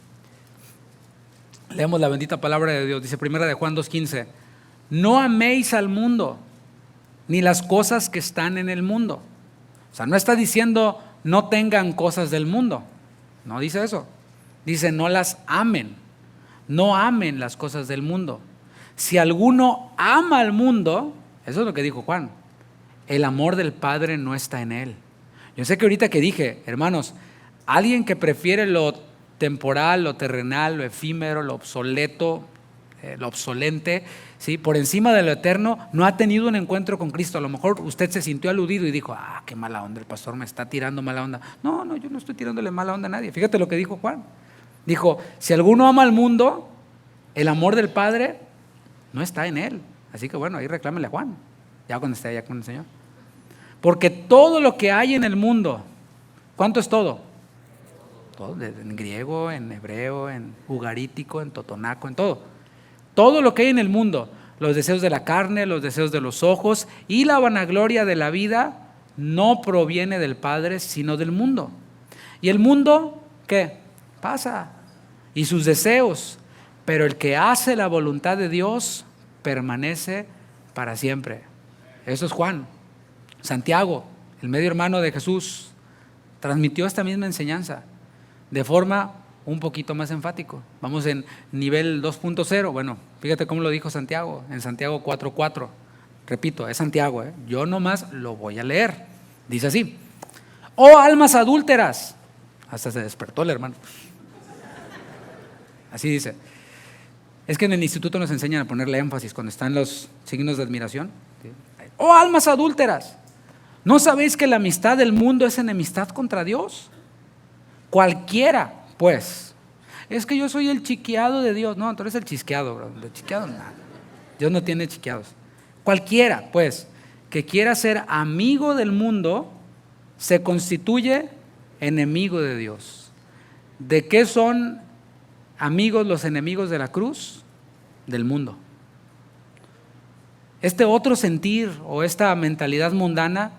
Leemos la bendita palabra de Dios. Dice 1 de Juan 2:15. No améis al mundo, ni las cosas que están en el mundo. O sea, no está diciendo no tengan cosas del mundo. No dice eso. Dice no las amen. No amen las cosas del mundo. Si alguno ama al mundo, eso es lo que dijo Juan, el amor del Padre no está en él. Yo sé que ahorita que dije, hermanos, alguien que prefiere lo temporal, lo terrenal, lo efímero, lo obsoleto, lo obsolente, ¿sí? Por encima de lo eterno, no ha tenido un encuentro con Cristo. A lo mejor usted se sintió aludido y dijo, qué mala onda, el pastor me está tirando mala onda. No, yo no estoy tirándole mala onda a nadie. Fíjate lo que dijo Juan. Dijo, si alguno ama al mundo, el amor del Padre no está en él. Así que bueno, ahí reclámele a Juan, ya cuando esté allá con el Señor. Porque todo lo que hay en el mundo, ¿cuánto es todo? Todo, en griego, en hebreo, en ugarítico, en totonaco, en todo. Todo lo que hay en el mundo, los deseos de la carne, los deseos de los ojos y la vanagloria de la vida no proviene del Padre, sino del mundo. Y el mundo, ¿qué? Pasa. Y sus deseos. Pero el que hace la voluntad de Dios permanece para siempre. Eso es Juan. Santiago, el medio hermano de Jesús, transmitió esta misma enseñanza de forma un poquito más enfático. Vamos en nivel 2.0. Bueno, fíjate cómo lo dijo Santiago, en Santiago 4:4. Repito, es Santiago, yo nomás lo voy a leer. Dice así: oh almas adúlteras. Hasta se despertó el hermano. Así dice: Es que en el instituto nos enseñan a ponerle énfasis cuando están los signos de admiración. ¡Oh, almas adúlteras! ¿No sabéis que la amistad del mundo es enemistad contra Dios? Cualquiera, pues. Es que yo soy el chiqueado de Dios. No, tú eres el chisqueado, bro. El chiqueado, nada. Dios no tiene chiqueados. Cualquiera, pues, que quiera ser amigo del mundo, se constituye enemigo de Dios. ¿De qué son amigos los enemigos de la cruz? Del mundo. Este otro sentir o esta mentalidad mundana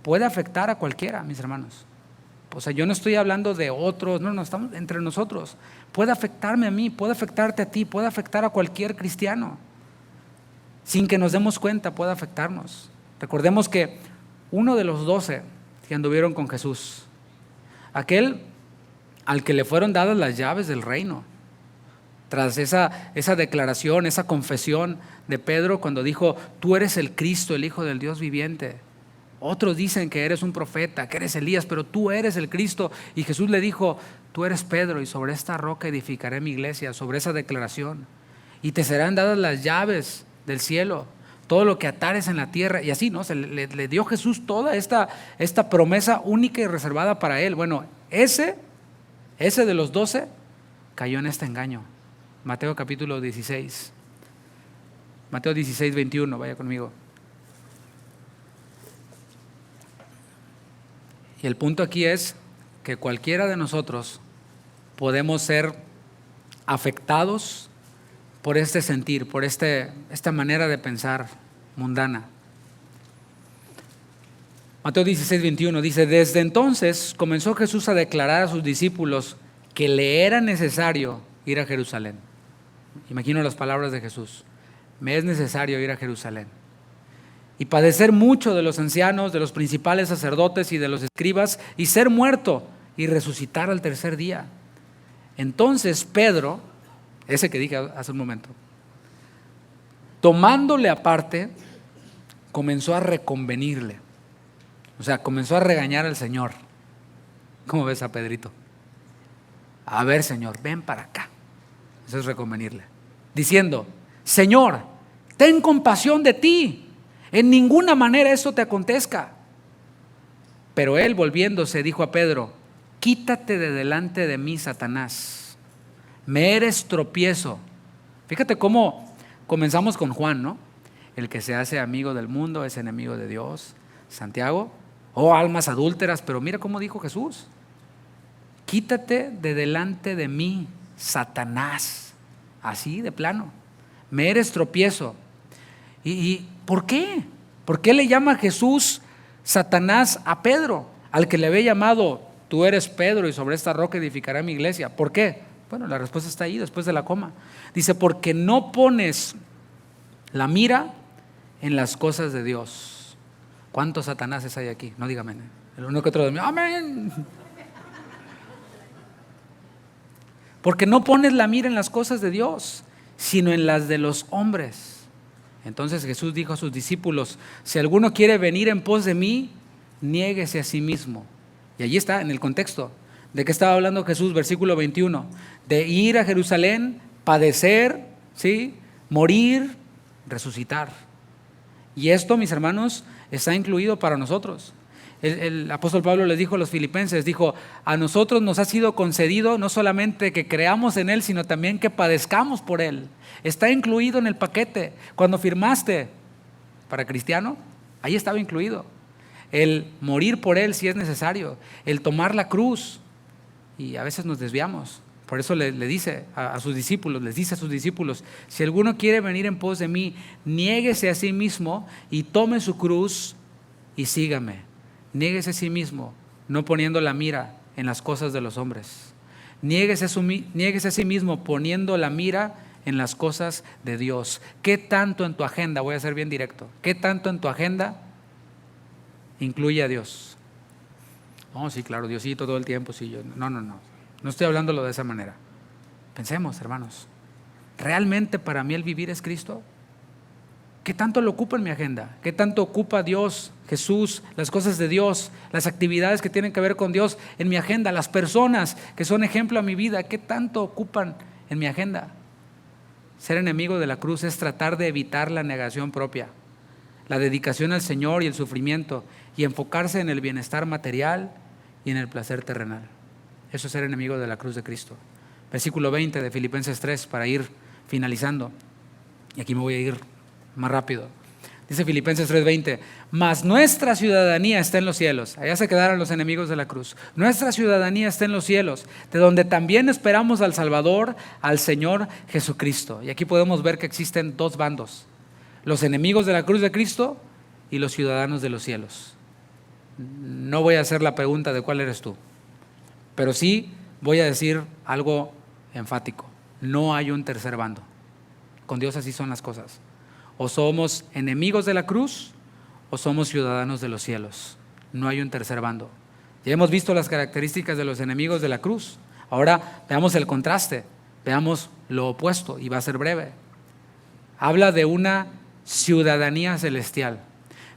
puede afectar a cualquiera, mis hermanos. O sea, yo no estoy hablando de otros, no, estamos entre nosotros. Puede afectarme a mí, puede afectarte a ti, puede afectar a cualquier cristiano. Sin que nos demos cuenta, puede afectarnos. Recordemos que uno de los 12 que anduvieron con Jesús, aquel al que le fueron dadas las llaves del reino, tras esa declaración, esa confesión de Pedro cuando dijo: tú eres el Cristo, el Hijo del Dios viviente. Otros dicen que eres un profeta, que eres Elías, pero tú eres el Cristo. Y Jesús le dijo: tú eres Pedro, y sobre esta roca edificaré mi iglesia. Sobre esa declaración. Y te serán dadas las llaves del cielo. Todo lo que atares en la tierra. Y así, ¿no? Le dio Jesús toda esta promesa única y reservada para él. Bueno, ese de los 12 cayó en este engaño. Mateo capítulo 16. Mateo 16, 21, vaya conmigo. Y el punto aquí es que cualquiera de nosotros podemos ser afectados por este sentir, por esta manera de pensar mundana. Mateo 16, 21 dice: desde entonces comenzó Jesús a declarar a sus discípulos que le era necesario ir a Jerusalén. Imagino las palabras de Jesús: me es necesario ir a Jerusalén y padecer mucho de los ancianos, de los principales sacerdotes y de los escribas, y ser muerto y resucitar al tercer día. Entonces Pedro, ese que dije hace un momento, tomándole aparte, comenzó a reconvenirle. O sea, comenzó a regañar al Señor. ¿Cómo ves a Pedrito? A ver, Señor, ven para acá. Eso es reconvenirle. Diciendo: Señor, ten compasión de ti. En ninguna manera eso te acontezca. Pero él, volviéndose, dijo a Pedro: quítate de delante de mí, Satanás. Me eres tropiezo. Fíjate cómo comenzamos con Juan, ¿no? El que se hace amigo del mundo es enemigo de Dios. Santiago: oh, almas adúlteras. Pero mira cómo dijo Jesús: quítate de delante de mí, Satanás. Así de plano. Me eres tropiezo. ¿Y por qué? ¿Por qué le llama Jesús Satanás a Pedro, al que le había llamado: tú eres Pedro, y sobre esta roca edificaré mi iglesia? ¿Por qué? Bueno, la respuesta está ahí después de la coma. Dice: porque no pones la mira en las cosas de Dios. ¿Cuántos Satanáses hay aquí? No dígame. El uno que otro de mí. Amén. Porque no pones la mira en las cosas de Dios, sino en las de los hombres. Entonces Jesús dijo a sus discípulos: si alguno quiere venir en pos de mí, niéguese a sí mismo. Y allí está, en el contexto. ¿De qué estaba hablando Jesús? Versículo 21. De ir a Jerusalén, padecer, ¿sí?, morir, resucitar. Y esto, mis hermanos, está incluido para nosotros. El apóstol Pablo les dijo a los filipenses, dijo: a nosotros nos ha sido concedido no solamente que creamos en Él, sino también que padezcamos por Él. Está incluido en el paquete. Cuando firmaste para cristiano, ahí estaba incluido. El morir por Él si es necesario, el tomar la cruz. Y a veces nos desviamos. Por eso le dice a sus discípulos, les dice a sus discípulos: si alguno quiere venir en pos de mí, niéguese a sí mismo y tome su cruz y sígame. Niéguese a sí mismo, no poniendo la mira en las cosas de los hombres. Niéguese a sí mismo poniendo la mira en las cosas de Dios. ¿Qué tanto en tu agenda, voy a ser bien directo, qué tanto en tu agenda incluye a Dios? Oh, sí, claro, Diosito todo el tiempo. Sí, no estoy hablándolo de esa manera. Pensemos, hermanos, ¿realmente para mí el vivir es Cristo? ¿Qué tanto lo ocupa en mi agenda? ¿Qué tanto ocupa Dios, Jesús, las cosas de Dios, las actividades que tienen que ver con Dios en mi agenda? Las personas que son ejemplo a mi vida, ¿qué tanto ocupan en mi agenda? Ser enemigo de la cruz es tratar de evitar la negación propia, la dedicación al Señor y el sufrimiento, y enfocarse en el bienestar material y en el placer terrenal. Eso es ser enemigo de la cruz de Cristo. Versículo 20 de Filipenses 3, para ir finalizando. Y aquí me voy a ir más rápido. Dice Filipenses 3:20, mas nuestra ciudadanía está en los cielos. Allá se quedaron los enemigos de la cruz. Nuestra ciudadanía está en los cielos, de donde también esperamos al Salvador, al Señor Jesucristo. Y aquí podemos ver que existen dos bandos: los enemigos de la cruz de Cristo y los ciudadanos de los cielos. No voy a hacer la pregunta de cuál eres tú, pero sí voy a decir algo enfático: no hay un tercer bando. Con Dios así son las cosas. O somos enemigos de la cruz o somos ciudadanos de los cielos. No hay un tercer bando. Ya hemos visto las características de los enemigos de la cruz. Ahora veamos el contraste, veamos lo opuesto, y va a ser breve. Habla de una ciudadanía celestial.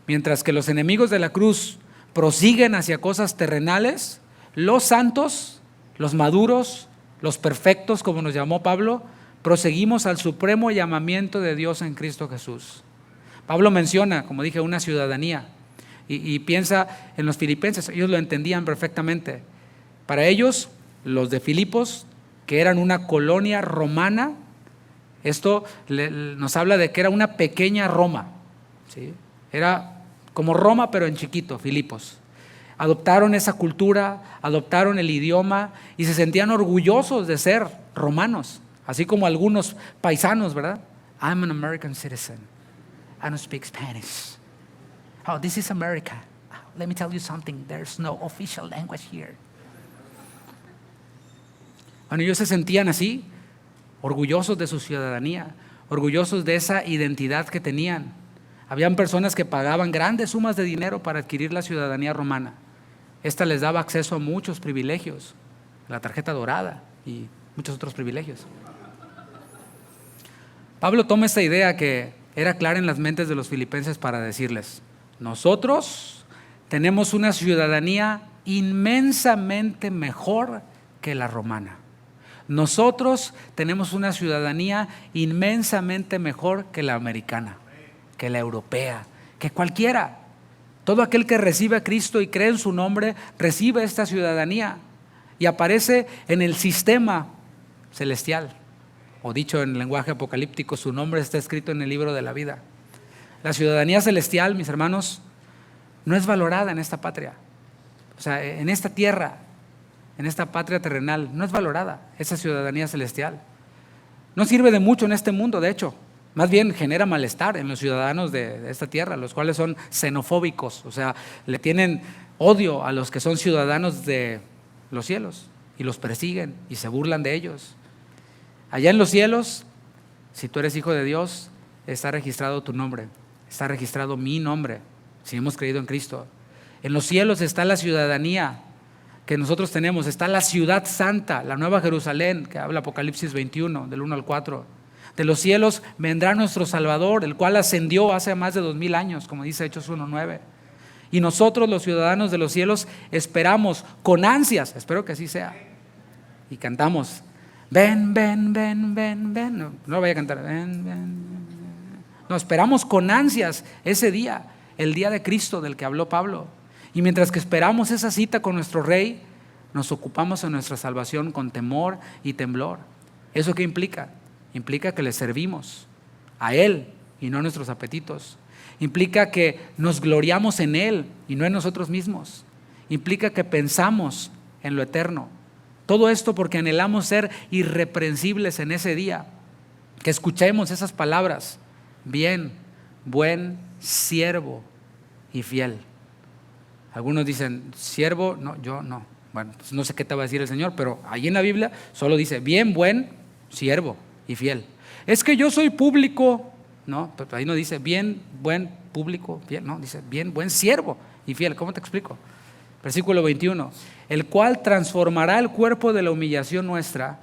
Mientras que los enemigos de la cruz prosiguen hacia cosas terrenales, los santos, los maduros, los perfectos, como nos llamó Pablo, proseguimos al supremo llamamiento de Dios en Cristo Jesús. Pablo menciona, como dije, una ciudadanía, y piensa en los filipenses. Ellos lo entendían perfectamente. Para ellos, los de Filipos, que eran una colonia romana, esto nos habla de que era una pequeña Roma, ¿sí? Era como Roma, pero en chiquito, Filipos. Adoptaron esa cultura, adoptaron el idioma y se sentían orgullosos de ser romanos, así como algunos paisanos, ¿verdad? I'm an American citizen. I don't speak Spanish. Oh, this is America. Let me tell you something. There's no official language here. Bueno, ellos se sentían así, orgullosos de su ciudadanía, orgullosos de esa identidad que tenían. Habían personas que pagaban grandes sumas de dinero para adquirir la ciudadanía romana. Esta les daba acceso a muchos privilegios, la tarjeta dorada y muchos otros privilegios. Pablo toma esta idea que era clara en las mentes de los filipenses para decirles: nosotros tenemos una ciudadanía inmensamente mejor que la romana. Nosotros tenemos una ciudadanía inmensamente mejor que la americana, que la europea, que cualquiera. Todo aquel que recibe a Cristo y cree en su nombre, recibe esta ciudadanía y aparece en el sistema celestial. O dicho en lenguaje apocalíptico, su nombre está escrito en el libro de la vida. La ciudadanía celestial, mis hermanos, no es valorada en esta patria. O sea, en esta tierra, en esta patria terrenal, no es valorada esa ciudadanía celestial. No sirve de mucho en este mundo, de hecho. Más bien genera malestar en los ciudadanos de esta tierra, los cuales son xenofóbicos, o sea, le tienen odio a los que son ciudadanos de los cielos y los persiguen y se burlan de ellos. Allá en los cielos, si tú eres hijo de Dios, está registrado tu nombre, está registrado mi nombre, si hemos creído en Cristo. En los cielos está la ciudadanía que nosotros tenemos, está la ciudad santa, la nueva Jerusalén, que habla Apocalipsis 21, del 1 al 4. De los cielos vendrá nuestro Salvador, el cual ascendió hace más de 2000 años, como dice Hechos 1:9. Y nosotros, los ciudadanos de los cielos, esperamos con ansias, espero que así sea, y cantamos: ven, ven, ven, ven, ven. No lo voy a cantar. Ven, ven, ven. No, esperamos con ansias ese día, el día de Cristo del que habló Pablo. Y mientras que esperamos esa cita con nuestro Rey, nos ocupamos en nuestra salvación con temor y temblor. ¿Eso qué implica? Implica que le servimos a Él y no a nuestros apetitos. Implica que nos gloriamos en Él y no en nosotros mismos. Implica que pensamos en lo eterno. Todo esto porque anhelamos ser irreprensibles en ese día. Que escuchemos esas palabras: bien, buen siervo y fiel. Algunos dicen: siervo, no, yo no. Bueno, pues no sé qué te va a decir el Señor, pero ahí en la Biblia solo dice: bien, buen siervo y fiel. Es que yo soy público. No, pero ahí no dice bien, buen, público, fiel. No, dice bien, buen siervo y fiel. ¿Cómo te explico? Versículo 21, el cual transformará el cuerpo de la humillación nuestra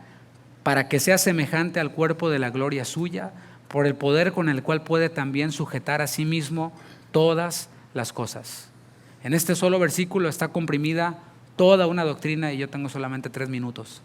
para que sea semejante al cuerpo de la gloria suya, por el poder con el cual puede también sujetar a sí mismo todas las cosas. En este solo versículo está comprimida toda una doctrina y yo tengo solamente 3 minutos.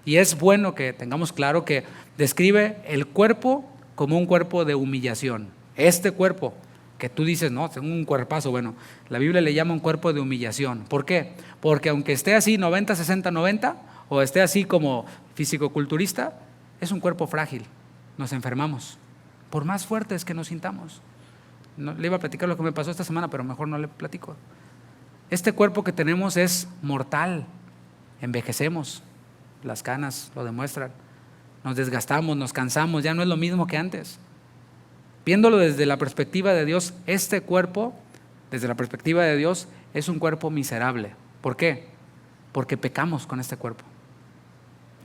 Y es bueno que tengamos claro que describe el cuerpo como un cuerpo de humillación. Este cuerpo que tú dices, no, tengo un cuerpazo, bueno, la Biblia le llama un cuerpo de humillación. ¿Por qué? Porque aunque esté así 90, 60, 90, o esté así como fisicoculturista, es un cuerpo frágil, nos enfermamos, por más fuertes que nos sintamos. No, le iba a platicar lo que me pasó esta semana, pero mejor no le platico. Este cuerpo que tenemos es mortal, envejecemos, las canas lo demuestran, nos desgastamos, nos cansamos, ya no es lo mismo que antes. Viéndolo desde la perspectiva de Dios, este cuerpo, desde la perspectiva de Dios, es un cuerpo miserable. ¿Por qué? Porque pecamos con este cuerpo.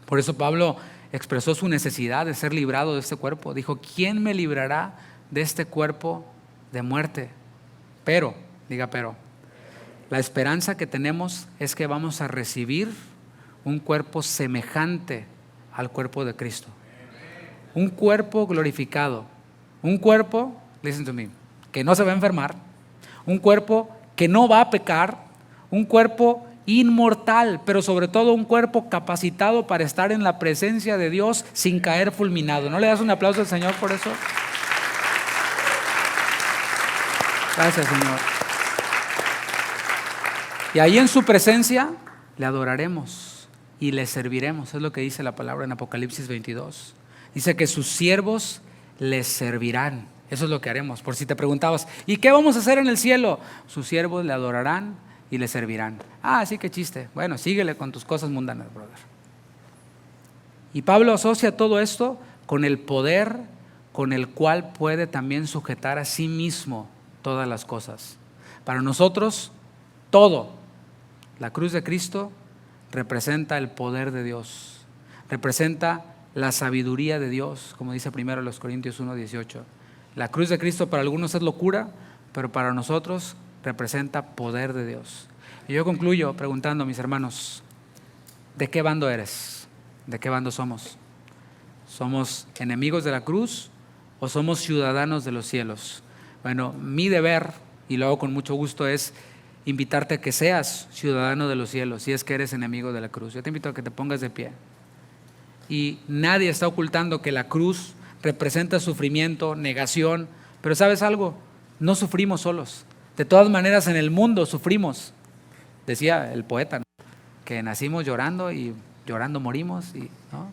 Por eso Pablo expresó su necesidad de ser librado de este cuerpo. Dijo, ¿quién me librará de este cuerpo de muerte? Pero, diga pero, la esperanza que tenemos es que vamos a recibir un cuerpo semejante al cuerpo de Cristo. Un cuerpo glorificado. Un cuerpo, listen to me, que no se va a enfermar. Un cuerpo que no va a pecar. Un cuerpo inmortal, pero sobre todo un cuerpo capacitado para estar en la presencia de Dios sin caer fulminado. ¿No le das un aplauso al Señor por eso? Gracias, Señor. Y ahí en su presencia le adoraremos y le serviremos. Es lo que dice la palabra en Apocalipsis 22. Dice que sus siervos les servirán. Eso es lo que haremos. Por si te preguntabas, ¿y qué vamos a hacer en el cielo? Sus siervos le adorarán y le servirán. Ah, sí, qué chiste. Bueno, síguele con tus cosas mundanas, brother. Y Pablo asocia todo esto con el poder con el cual puede también sujetar a sí mismo todas las cosas. Para nosotros, todo. La cruz de Cristo representa el poder de Dios, representa la sabiduría de Dios, como dice primero los Corintios 1:18. La cruz de Cristo para algunos es locura, pero para nosotros representa poder de Dios. Y yo concluyo preguntando a mis hermanos, ¿de qué bando eres? ¿De qué bando somos? ¿Somos enemigos de la cruz o somos ciudadanos de los cielos? Bueno, mi deber, y lo hago con mucho gusto, es invitarte a que seas ciudadano de los cielos, si es que eres enemigo de la cruz. Yo te invito a que te pongas de pie. Y nadie está ocultando que la cruz representa sufrimiento, negación, pero ¿sabes algo? No sufrimos solos. De todas maneras, en el mundo sufrimos. Decía el poeta, ¿no?, que nacimos llorando y llorando morimos, ¿no?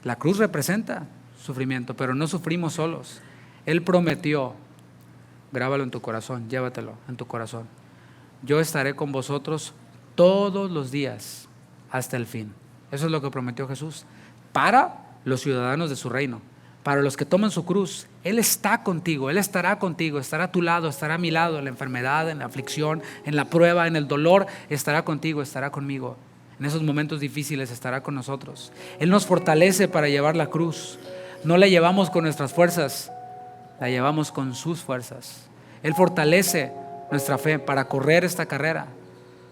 La cruz representa sufrimiento, pero no sufrimos solos. Él prometió, grábalo en tu corazón, llévatelo en tu corazón: yo estaré con vosotros todos los días hasta el fin. Eso es lo que prometió Jesús para los ciudadanos de su reino. Para los que toman su cruz, Él está contigo, Él estará contigo, estará a tu lado, estará a mi lado, en la enfermedad, en la aflicción, en la prueba, en el dolor, estará contigo, estará conmigo. En esos momentos difíciles estará con nosotros. Él nos fortalece para llevar la cruz. No la llevamos con nuestras fuerzas, la llevamos con sus fuerzas. Él fortalece nuestra fe para correr esta carrera.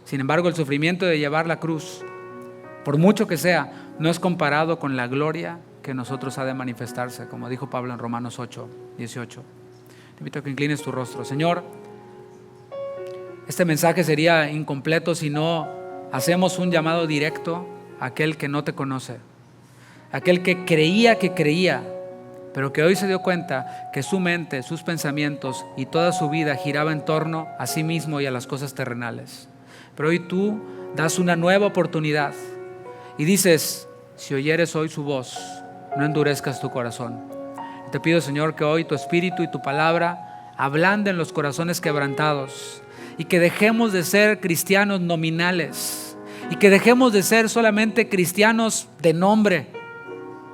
Sin embargo, el sufrimiento de llevar la cruz, por mucho que sea, no es comparado con la gloria que en nosotros ha de manifestarse, como dijo Pablo en Romanos 8:18. Te invito a que inclines tu rostro. Señor, este mensaje sería incompleto si no hacemos un llamado directo a aquel que no te conoce, aquel que creía, pero que hoy se dio cuenta que su mente, sus pensamientos y toda su vida giraba en torno a sí mismo y a las cosas terrenales. Pero hoy tú das una nueva oportunidad y dices: si oyeres hoy su voz, no endurezcas tu corazón. Te pido, Señor, que hoy tu Espíritu y tu palabra ablanden los corazones quebrantados y que dejemos de ser cristianos nominales y que dejemos de ser solamente cristianos de nombre,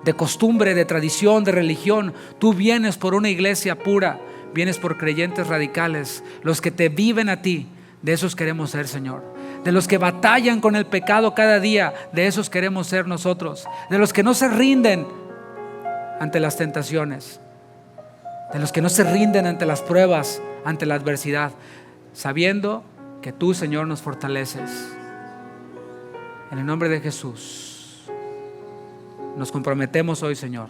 de costumbre, de tradición, de religión. Tú vienes por una iglesia pura, vienes por creyentes radicales, los que te viven a ti. De esos queremos ser, Señor. De los que batallan con el pecado cada día, de esos queremos ser nosotros. De los que no se rinden ante las tentaciones, de los que no se rinden ante las pruebas, ante la adversidad, sabiendo que tú, Señor, nos fortaleces. En el nombre de Jesús nos comprometemos hoy, Señor,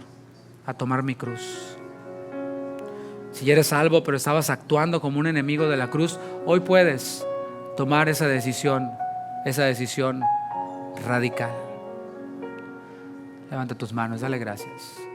a tomar mi cruz. Si eres salvo pero estabas actuando como un enemigo de la cruz, hoy puedes tomar esa decisión radical. Levanta tus manos, dale gracias.